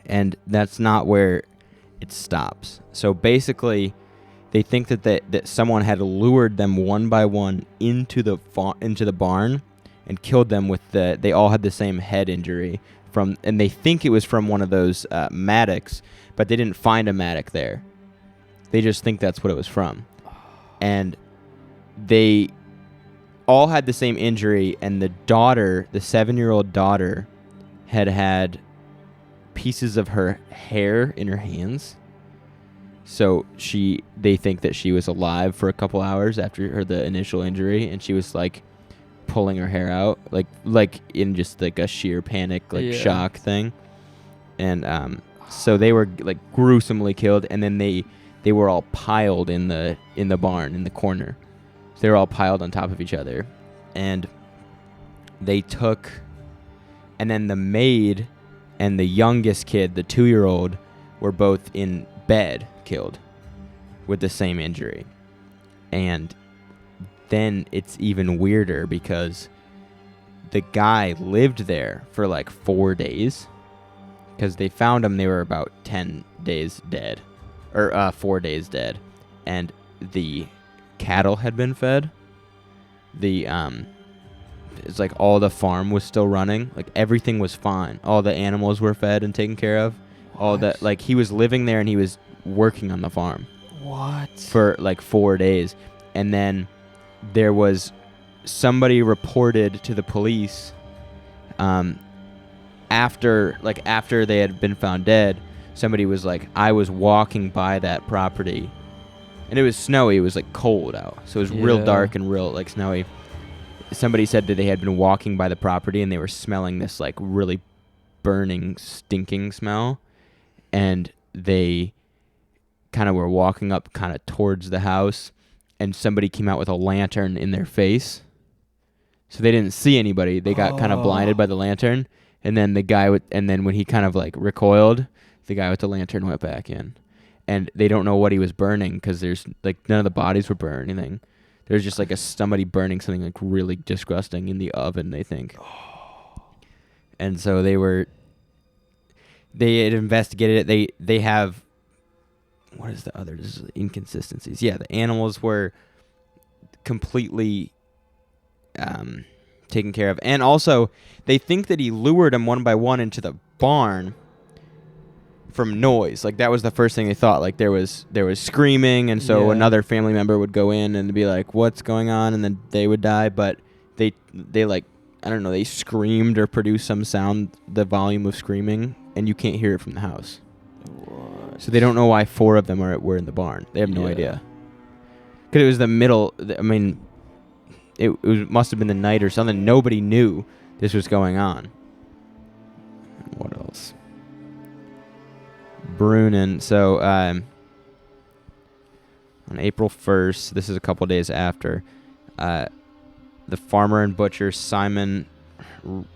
Speaker 1: And that's not where it stops. So basically, they think that someone had lured them one by one into the barn and killed them with they all had the same head injury and they think it was from one of those mattocks, but they didn't find a mattock there. They just think that's what it was from. And they all had the same injury, and the 7-year-old daughter had pieces of her hair in her hands. So they think that she was alive for a couple hours after the initial injury, and she was like pulling her hair out, like in just like a sheer panic, shock thing. And so they were like gruesomely killed, and then they were all piled in the barn in the corner. So they were all piled on top of each other, and and then the maid and the youngest kid, the 2-year-old, were both in bed killed with the same injury. And then it's even weirder because the guy lived there for like 4 days, because they found him. They were about 10 days dead, or 4 days dead, and the cattle had been fed. It's like all the farm was still running, like everything was fine. All the animals were fed and taken care of. All that, like, he was living there and he was working on the farm.
Speaker 2: What?
Speaker 1: For like 4 days. And then there was somebody reported to the police after they had been found dead. Somebody was like, I was walking by that property, and it was snowy. It was like cold out, so it was real dark and real like snowy. Somebody said that they had been walking by the property and they were smelling this like really burning, stinking smell, and they kind of were walking up kind of towards the house, and somebody came out with a lantern in their face. So they didn't see anybody. They got kind of blinded by the lantern, and then then when he kind of like recoiled, the guy with the lantern went back in. And they don't know what he was burning, because there's like none of the bodies were burned or anything. There's just like somebody burning something like really disgusting in the oven, they think. And so they had investigated it. They have, what is the other inconsistencies? Yeah, the animals were completely taken care of. And also, they think that he lured them one by one into the barn from noise. Like, that was the first thing they thought. Like, there was screaming, and so another family member would go in and be like, what's going on? And then they would die. But they like, I don't know, they screamed or produced some sound, the volume of screaming, and you can't hear it from the house. What? So they don't know why 4 of them were in the barn. They have no idea. Because it was the middle, I mean, it must have been the night or something. Nobody knew this was going on. What else? Brunin. So on April 1st, this is a couple days after, the farmer and butcher Simon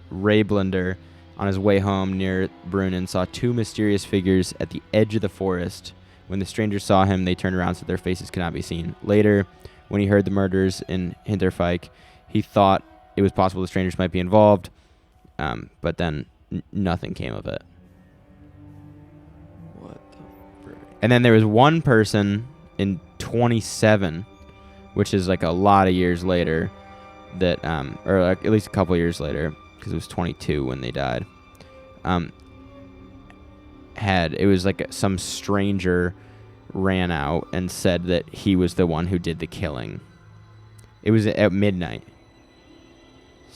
Speaker 1: Rablender, on his way home near Brunin, saw 2 mysterious figures at the edge of the forest. When the strangers saw him, they turned around so their faces could not be seen. Later, when he heard the murders in Hinterfeich, he thought it was possible the strangers might be involved, but then nothing came of it.
Speaker 2: What the frick?
Speaker 1: And then there was one person in 27, which is like a lot of years later, that or like at least a couple years later, because it was 22 when they died. It was like some stranger ran out and said that he was the one who did the killing. It was at midnight.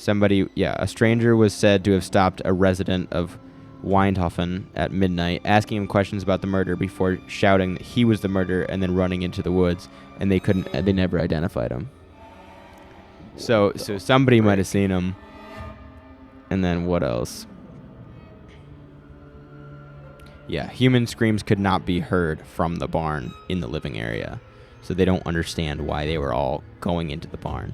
Speaker 1: A stranger was said to have stopped a resident of Windhofen at midnight, asking him questions about the murder before shouting that he was the murderer and then running into the woods, and they never identified him. So somebody might have seen him. And then what else? Yeah, human screams could not be heard from the barn in the living area. So they don't understand why they were all going into the barn.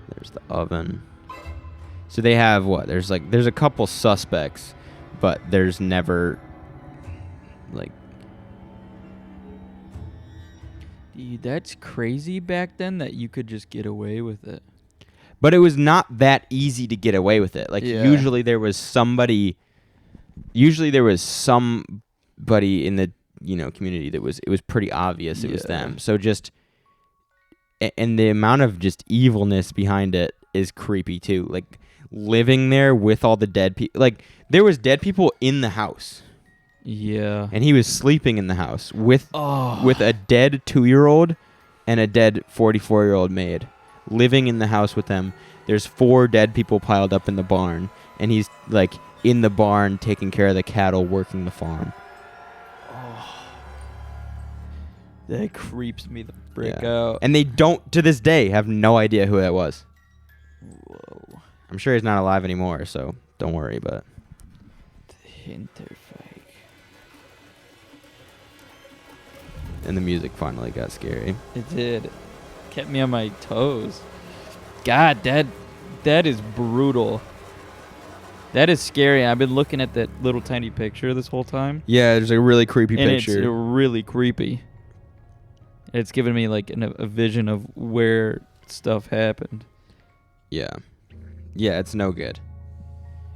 Speaker 1: There's the oven. So they have what? There's a couple suspects, but there's never like.
Speaker 2: Dude, that's crazy back then that you could just get away with it.
Speaker 1: But it was not that easy to get away with it. Like, usually there was somebody in the community that it was pretty obvious it was
Speaker 2: Yeah.
Speaker 1: them. So just and the amount of just evilness behind it is creepy too. Like living there with all the dead people. Like there was dead people in the house,
Speaker 2: Yeah.
Speaker 1: and he was sleeping in the house with
Speaker 2: Oh.
Speaker 1: with a dead 2-year-old and a dead 44-year-old maid living in the house with them. There's 4 dead people piled up in the barn, and he's like in the barn taking care of the cattle, working the farm.
Speaker 2: That creeps me the frick
Speaker 1: Yeah.
Speaker 2: out.
Speaker 1: And they don't, to this day, have no idea who that was.
Speaker 2: Whoa.
Speaker 1: I'm sure he's not alive anymore, so don't worry. But
Speaker 2: Hinterfake.
Speaker 1: and the music finally got scary.
Speaker 2: It did. Kept me on my toes. God, that is brutal. That is scary. I've been looking at that little tiny picture this whole time.
Speaker 1: Yeah, there's a really creepy
Speaker 2: And
Speaker 1: picture.
Speaker 2: it's really creepy. It's given me like a vision of where stuff happened.
Speaker 1: Yeah, it's no good.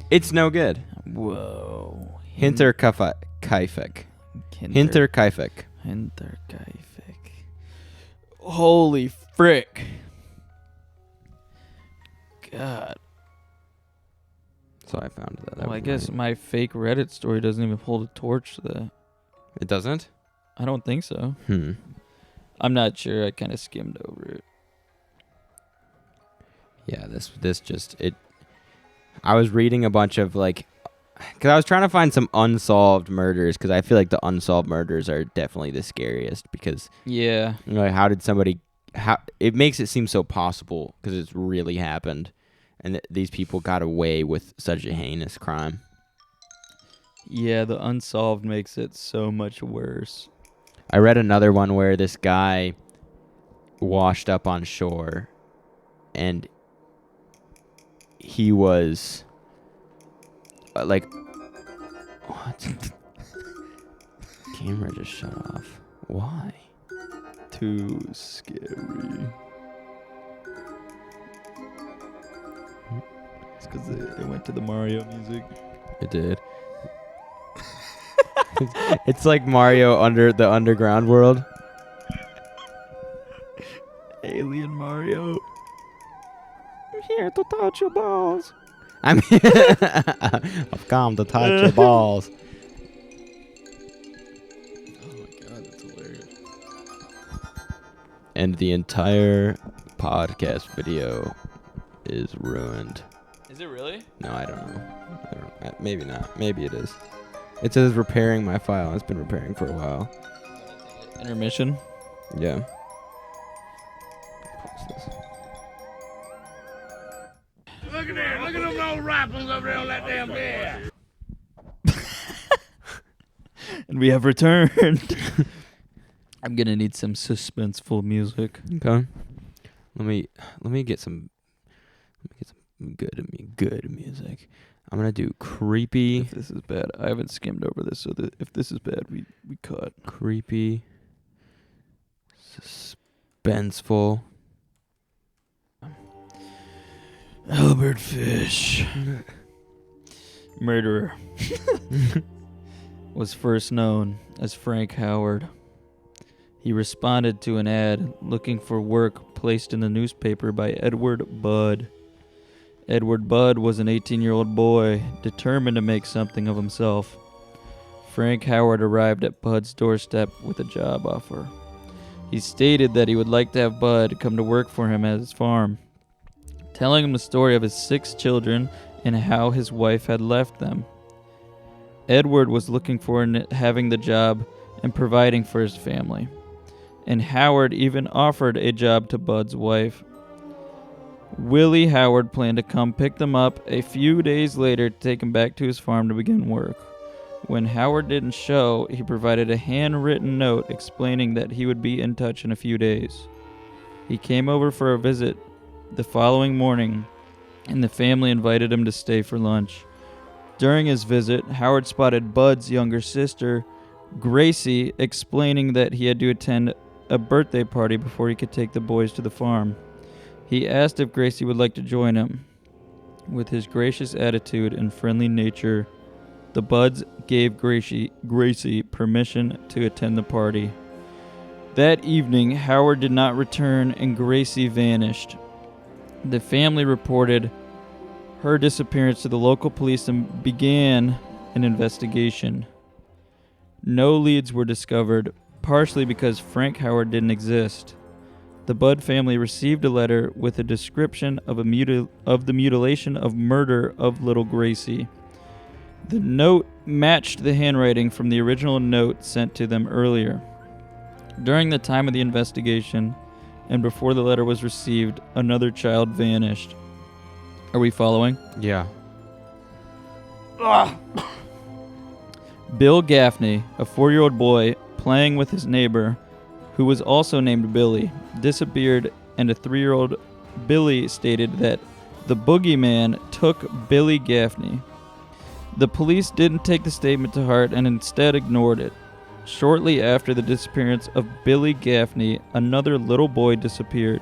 Speaker 1: It's no good.
Speaker 2: Whoa.
Speaker 1: Hinterkaifeck. Hinterkaifeck.
Speaker 2: Hinterkaifeck. Holy frick. God.
Speaker 1: So I found that.
Speaker 2: Well, I guess my fake Reddit story doesn't even hold a torch to that.
Speaker 1: It doesn't.
Speaker 2: I don't think so. I'm not sure. I kind of skimmed over it.
Speaker 1: Yeah, this just it. I was reading a bunch of because I was trying to find some unsolved murders, because I feel like the unsolved murders are definitely the scariest, because
Speaker 2: Yeah.
Speaker 1: how did somebody it makes it seem so possible because it's really happened, and these people got away with such a heinous crime.
Speaker 2: Yeah, the unsolved makes it so much worse.
Speaker 1: I read another one where this guy washed up on shore, and he was what? Camera just shut off. Why?
Speaker 2: Too scary. It's because it went to the Mario music.
Speaker 1: It did. It's like Mario under the underground world.
Speaker 2: Alien Mario.
Speaker 1: I'm here to touch your balls. I've come to touch your balls.
Speaker 2: Oh my god, that's hilarious.
Speaker 1: And the entire podcast video is ruined.
Speaker 2: Is it really?
Speaker 1: No, I don't know. Maybe not. Maybe it is. It says repairing my file. It's been repairing for a while.
Speaker 2: Intermission.
Speaker 1: Yeah.
Speaker 3: Look at there. Look at them old rifles over there on that damn bed.
Speaker 2: And we have returned. I'm gonna need some suspenseful music.
Speaker 1: Okay. Let me get some good music. I'm gonna do creepy.
Speaker 2: If this is bad, I haven't skimmed over this, so that if this is bad, we cut.
Speaker 1: Creepy. Suspenseful.
Speaker 2: Albert Fish, murderer, was first known as Frank Howard. He responded to an ad looking for work placed in the newspaper by Edward Budd. Edward Budd was an 18-year-old boy determined to make something of himself. Frank Howard arrived at Budd's doorstep with a job offer. He stated that he would like to have Budd come to work for him at his farm, telling him the story of his 6 children and how his wife had left them. Edward was looking forward to having the job and providing for his family, and Howard even offered a job to Bud's wife. Willie Howard planned to come pick them up a few days later to take him back to his farm to begin work. When Howard didn't show, he provided a handwritten note explaining that he would be in touch in a few days. He came over for a visit the following morning, and the family invited him to stay for lunch. During his visit, Howard spotted Bud's younger sister, Gracie, explaining that he had to attend a birthday party before he could take the boys to the farm. He asked if Gracie would like to join him. With his gracious attitude and friendly nature, the Buds gave Gracie permission to attend the party. That evening, Howard did not return and Gracie vanished. The family reported her disappearance to the local police and began an investigation. No leads were discovered, partially because Frank Howard didn't exist. The Budd family received a letter with a description of the mutilation of murder of little Gracie. The note matched the handwriting from the original note sent to them earlier. During the time of the investigation, and before the letter was received, another child vanished. Are we following?
Speaker 1: Yeah.
Speaker 2: Bill Gaffney, a 4-year-old boy playing with his neighbor, who was also named Billy, disappeared, and a 3-year-old Billy stated that the boogeyman took Billy Gaffney. The police didn't take the statement to heart and instead ignored it. Shortly after the disappearance of Billy Gaffney, another little boy disappeared.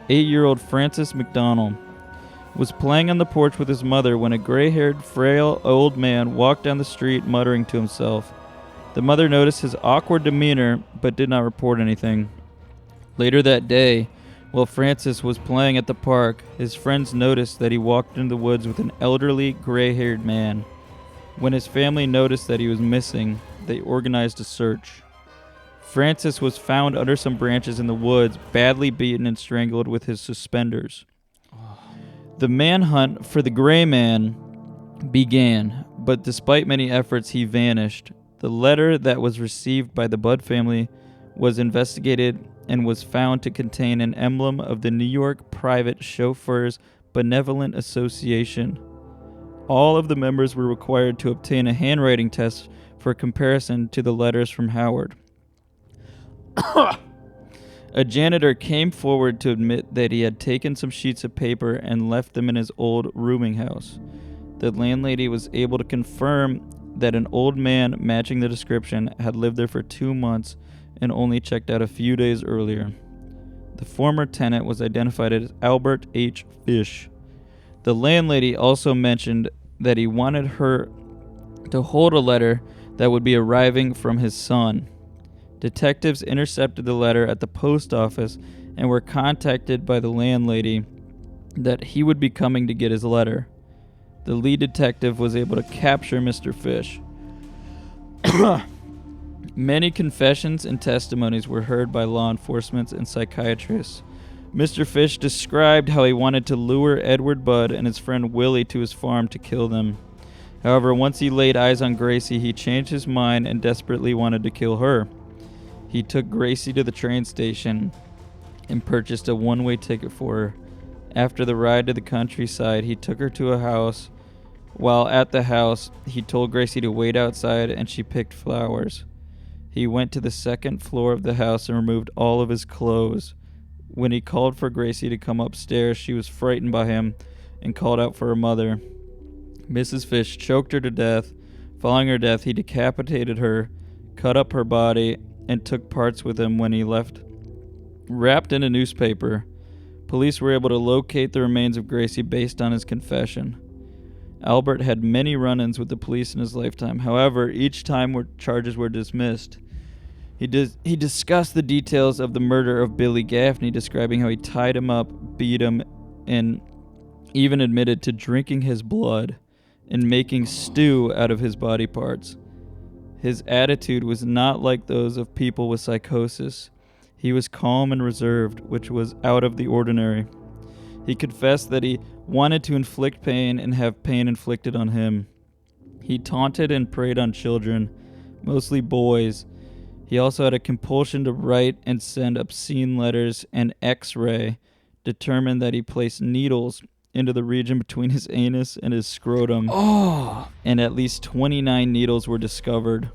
Speaker 2: 8-year-old Francis McDonald was playing on the porch with his mother when a gray-haired, frail old man walked down the street muttering to himself. The mother noticed his awkward demeanor but did not report anything. Later that day, while Francis was playing at the park, his friends noticed that he walked into the woods with an elderly, gray-haired man. When his family noticed that he was missing, they organized a search. Francis was found under some branches in the woods, badly beaten and strangled with his suspenders. The manhunt for the gray man began, but despite many efforts, he vanished. The letter that was received by the Budd family was investigated and was found to contain an emblem of the New York Private Chauffeurs Benevolent Association. All of the members were required to obtain a handwriting test for comparison to the letters from Howard. A janitor came forward to admit that he had taken some sheets of paper and left them in his old rooming house. The landlady was able to confirm that an old man matching the description had lived there for 2 months and only checked out a few days earlier. The former tenant was identified as Albert H. Fish. The landlady also mentioned that he wanted her to hold a letter that would be arriving from his son. Detectives intercepted the letter at the post office and were contacted by the landlady that he would be coming to get his letter. The lead detective was able to capture Mr. Fish. Many confessions and testimonies were heard by law enforcement and psychiatrists. Mr. Fish described how he wanted to lure Edward Budd and his friend Willie to his farm to kill them. However, once he laid eyes on Gracie, he changed his mind and desperately wanted to kill her. He took Gracie to the train station and purchased a one-way ticket for her. After the ride to the countryside, he took her to a house. While at the house, he told Gracie to wait outside and she picked flowers. He went to the second floor of the house and removed all of his clothes. When he called for Gracie to come upstairs, she was frightened by him and called out for her mother. Mrs. Fish choked her to death. Following her death, he decapitated her, cut up her body, and took parts with him when he left. Wrapped in a newspaper, police were able to locate the remains of Gracie based on his confession. Albert had many run-ins with the police in his lifetime. However, each time charges were dismissed. He discussed the details of the murder of Billy Gaffney, describing how he tied him up, beat him, and even admitted to drinking his blood and making stew out of his body parts. His attitude was not like those of people with psychosis. He was calm and reserved, which was out of the ordinary. He confessed that he wanted to inflict pain and have pain inflicted on him. He taunted and preyed on children, mostly boys. He also had a compulsion to write and send obscene letters, and X-ray determined that he placed needles into the region between his anus and his scrotum. And at least 29 needles were discovered.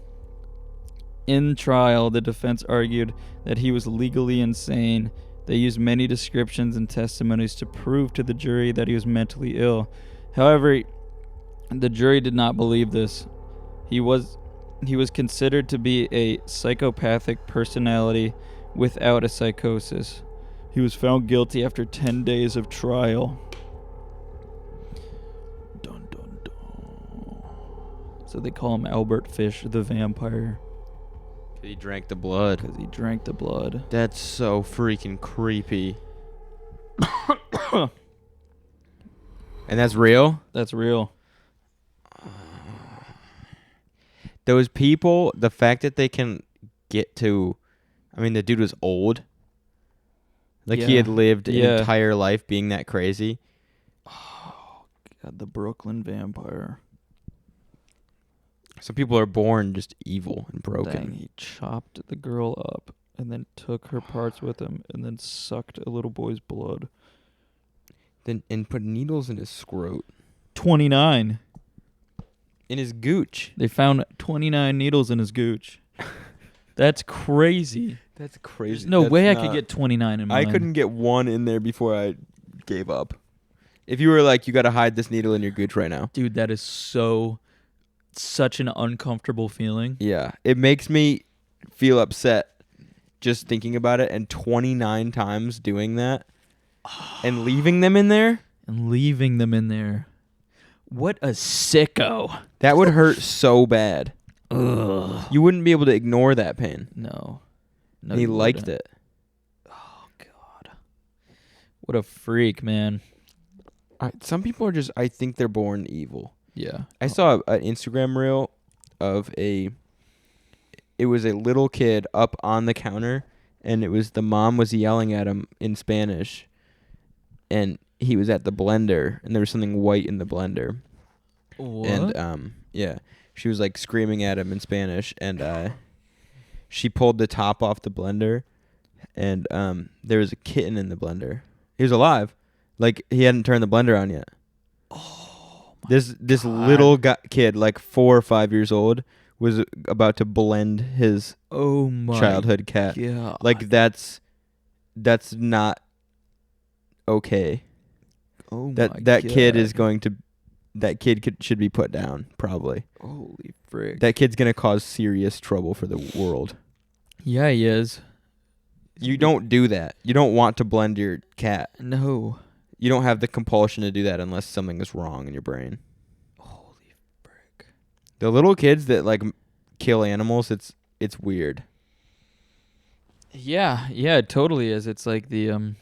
Speaker 2: In trial, the defense argued that he was legally insane. They used many descriptions and testimonies to prove to the jury that he was mentally ill. However, the jury did not believe this. He was considered to be a psychopathic personality without a psychosis. He was found guilty after 10 days of trial. Dun, dun, dun. So they call him Albert Fish the vampire
Speaker 1: He drank the blood.
Speaker 2: because he drank the blood.
Speaker 1: That's so freaking creepy. And that's real?
Speaker 2: That's real.
Speaker 1: Those people, the fact that they can get to, I mean, the dude was old. Like he had
Speaker 2: Yeah.
Speaker 1: lived an
Speaker 2: Yeah.
Speaker 1: entire life being that crazy.
Speaker 2: God, the Brooklyn vampire.
Speaker 1: Some people are born just evil and broken.
Speaker 2: Dang, he chopped the girl up and then took her parts with him and then sucked a little boy's blood.
Speaker 1: Then and put needles in his scrot.
Speaker 2: 29.
Speaker 1: In his gooch.
Speaker 2: They found 29 needles in his gooch. That's crazy.
Speaker 1: That's crazy.
Speaker 2: There's no
Speaker 1: That's
Speaker 2: way I
Speaker 1: not-
Speaker 2: could get 29 in
Speaker 1: I
Speaker 2: mine.
Speaker 1: couldn't get one in there before I gave up. If you were like, you got to hide this needle in your gooch right now.
Speaker 2: Dude, that is such an uncomfortable feeling.
Speaker 1: Yeah. It makes me feel upset just thinking about it, and 29 times doing that and leaving them in there.
Speaker 2: And leaving them in there. What a sicko.
Speaker 1: That would hurt so bad.
Speaker 2: Ugh.
Speaker 1: You wouldn't be able to ignore that pain.
Speaker 2: No.
Speaker 1: And he
Speaker 2: you
Speaker 1: liked
Speaker 2: wouldn't.
Speaker 1: it.
Speaker 2: Oh, God. What a freak, man.
Speaker 1: Some people are just, I think they're born evil.
Speaker 2: Yeah.
Speaker 1: I saw an Instagram reel of it was a little kid up on the counter, and it was the mom was yelling at him in Spanish, and he was at the blender, and there was something white in the blender.
Speaker 2: What?
Speaker 1: And yeah, she was like screaming at him in Spanish, and she pulled the top off the blender, and there was a kitten in the blender. He was alive, like he hadn't turned the blender on yet.
Speaker 2: Oh,
Speaker 1: This
Speaker 2: God.
Speaker 1: little kid, like 4 or 5 years old, was about to blend his
Speaker 2: Oh my
Speaker 1: childhood cat.
Speaker 2: God.
Speaker 1: Like that's not okay.
Speaker 2: oh my
Speaker 1: That kid is
Speaker 2: God.
Speaker 1: going to. That kid should be put down, probably.
Speaker 2: Holy frick.
Speaker 1: That kid's gonna cause serious trouble for the world.
Speaker 2: Yeah, he is.
Speaker 1: You don't do that. You don't want to blend your cat.
Speaker 2: No.
Speaker 1: You don't have the compulsion to do that unless something is wrong in your brain.
Speaker 2: Holy frick.
Speaker 1: The little kids that like kill animals, it's weird.
Speaker 2: Yeah, it totally is. It's like the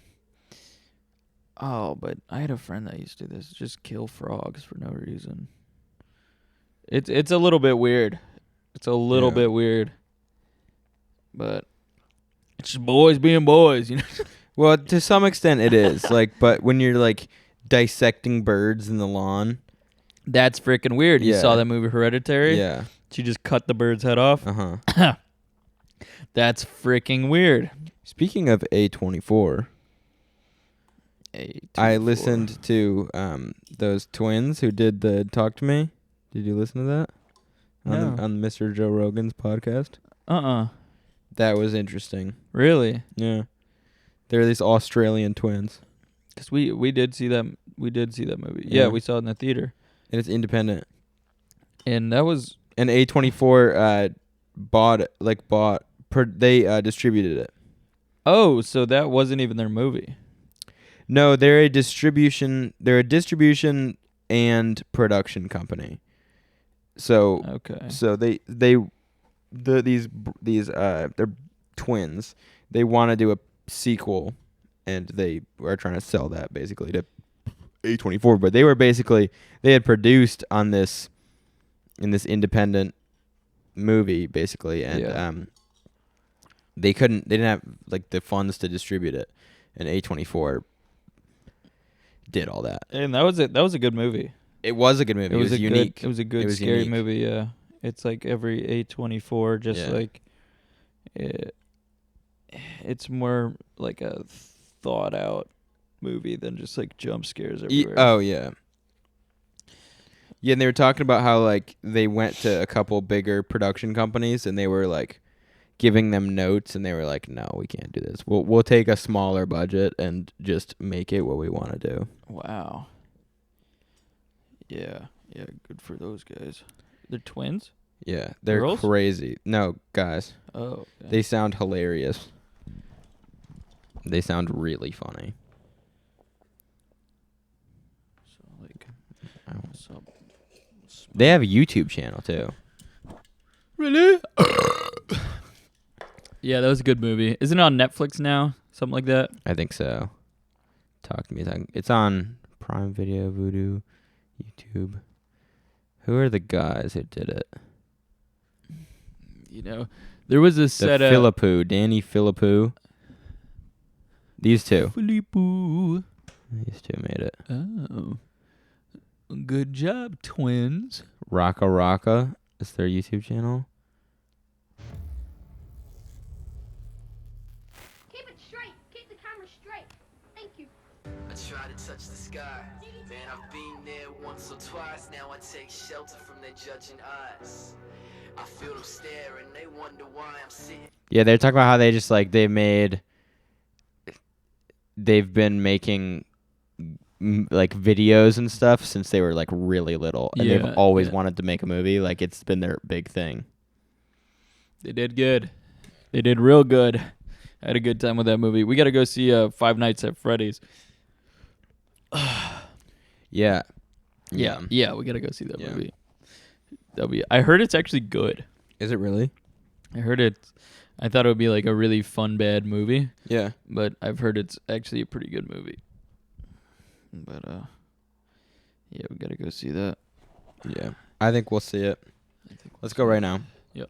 Speaker 2: oh, but I had a friend that used to do this, just kill frogs for no reason. It's a little bit weird. It's a little
Speaker 1: Yeah.
Speaker 2: bit weird. But it's just boys being boys, you know.
Speaker 1: Well, to some extent it is. Like, but when you're like dissecting birds in the lawn,
Speaker 2: That's freaking weird. You
Speaker 1: Yeah.
Speaker 2: saw that movie Hereditary?
Speaker 1: yeah.
Speaker 2: She just cut the bird's head off.
Speaker 1: Uh-huh.
Speaker 2: That's freaking weird.
Speaker 1: Speaking of A24, I listened to those twins who did the Talk to Me. Did you listen to that?
Speaker 2: No.
Speaker 1: On Mr. Joe Rogan's podcast? That was interesting.
Speaker 2: Really?
Speaker 1: Yeah. They're these Australian twins.
Speaker 2: Because we did see that. We did see that movie. Yeah,
Speaker 1: Yeah.
Speaker 2: we saw it in the theater,
Speaker 1: And it's independent.
Speaker 2: and that was
Speaker 1: And A24 they distributed it.
Speaker 2: so that wasn't even their movie.
Speaker 1: No, they're a distribution and production company. So
Speaker 2: Okay.
Speaker 1: so they're twins. They want to do a sequel, and they are trying to sell that basically to A24. But they had produced on this in this independent movie basically, and
Speaker 2: Yeah.
Speaker 1: they didn't have like the funds to distribute it, and A24 did all that.
Speaker 2: And that was it. That was a good movie.
Speaker 1: It was a good movie. It was unique.
Speaker 2: Good, it was a good
Speaker 1: It was
Speaker 2: scary
Speaker 1: unique.
Speaker 2: movie. Yeah. It's like every A24, just
Speaker 1: Yeah.
Speaker 2: like it's more like a thought out movie than just like jump scares everywhere.
Speaker 1: Oh yeah. Yeah, and they were talking about how like they went to a couple bigger production companies and they were like giving them notes, and they were like, "No, we can't do this. We'll take a smaller budget and just make it what we want to do."
Speaker 2: Wow. Yeah. Yeah. Good for those guys. They're twins.
Speaker 1: Yeah, they're
Speaker 2: Girls?
Speaker 1: crazy. No, guys.
Speaker 2: Oh. Okay.
Speaker 1: They sound hilarious. They sound really funny.
Speaker 2: So like,
Speaker 1: Oh.
Speaker 2: some
Speaker 1: They have a YouTube channel too.
Speaker 2: Really? Yeah, that was a good movie. Isn't it on Netflix now? Something like that.
Speaker 1: I think so. Talk to me. It's on Prime Video, Vudu, YouTube. Who are the guys who did it?
Speaker 2: You know, there was a
Speaker 1: The
Speaker 2: set of
Speaker 1: Philippou, Danny Philippou. These two.
Speaker 2: Philippou.
Speaker 1: These two made it.
Speaker 2: Oh, good job, twins.
Speaker 1: Raka Raka is their YouTube channel.
Speaker 9: Keep it straight. Keep the camera straight. Thank you.
Speaker 10: I try to touch the sky. Man, I've been there once or twice. Now I take shelter from their judging eyes. I feel them stare and they wonder why I'm sitting.
Speaker 1: Yeah, they're talking about how they just like they've been making like videos and stuff since they were like really little, and they've always wanted to make a movie. Like it's been their big thing.
Speaker 2: They did good. They did real good. I had a good time with that movie. We got to go see Five Nights at Freddy's.
Speaker 1: Yeah.
Speaker 2: Yeah, we got to go see that movie. I heard it's actually good.
Speaker 1: Is it really?
Speaker 2: I thought it would be like a really fun bad movie.
Speaker 1: Yeah.
Speaker 2: But I've heard it's actually a pretty good movie. But yeah, we got to go see that.
Speaker 1: Yeah. I think we'll see it. Let's go right now.
Speaker 2: Yeah.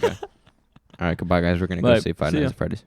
Speaker 1: Okay. All right, goodbye guys. We're going to go
Speaker 2: Bye.
Speaker 1: see Five
Speaker 2: See
Speaker 1: Nights
Speaker 2: ya.
Speaker 1: at Freddy's.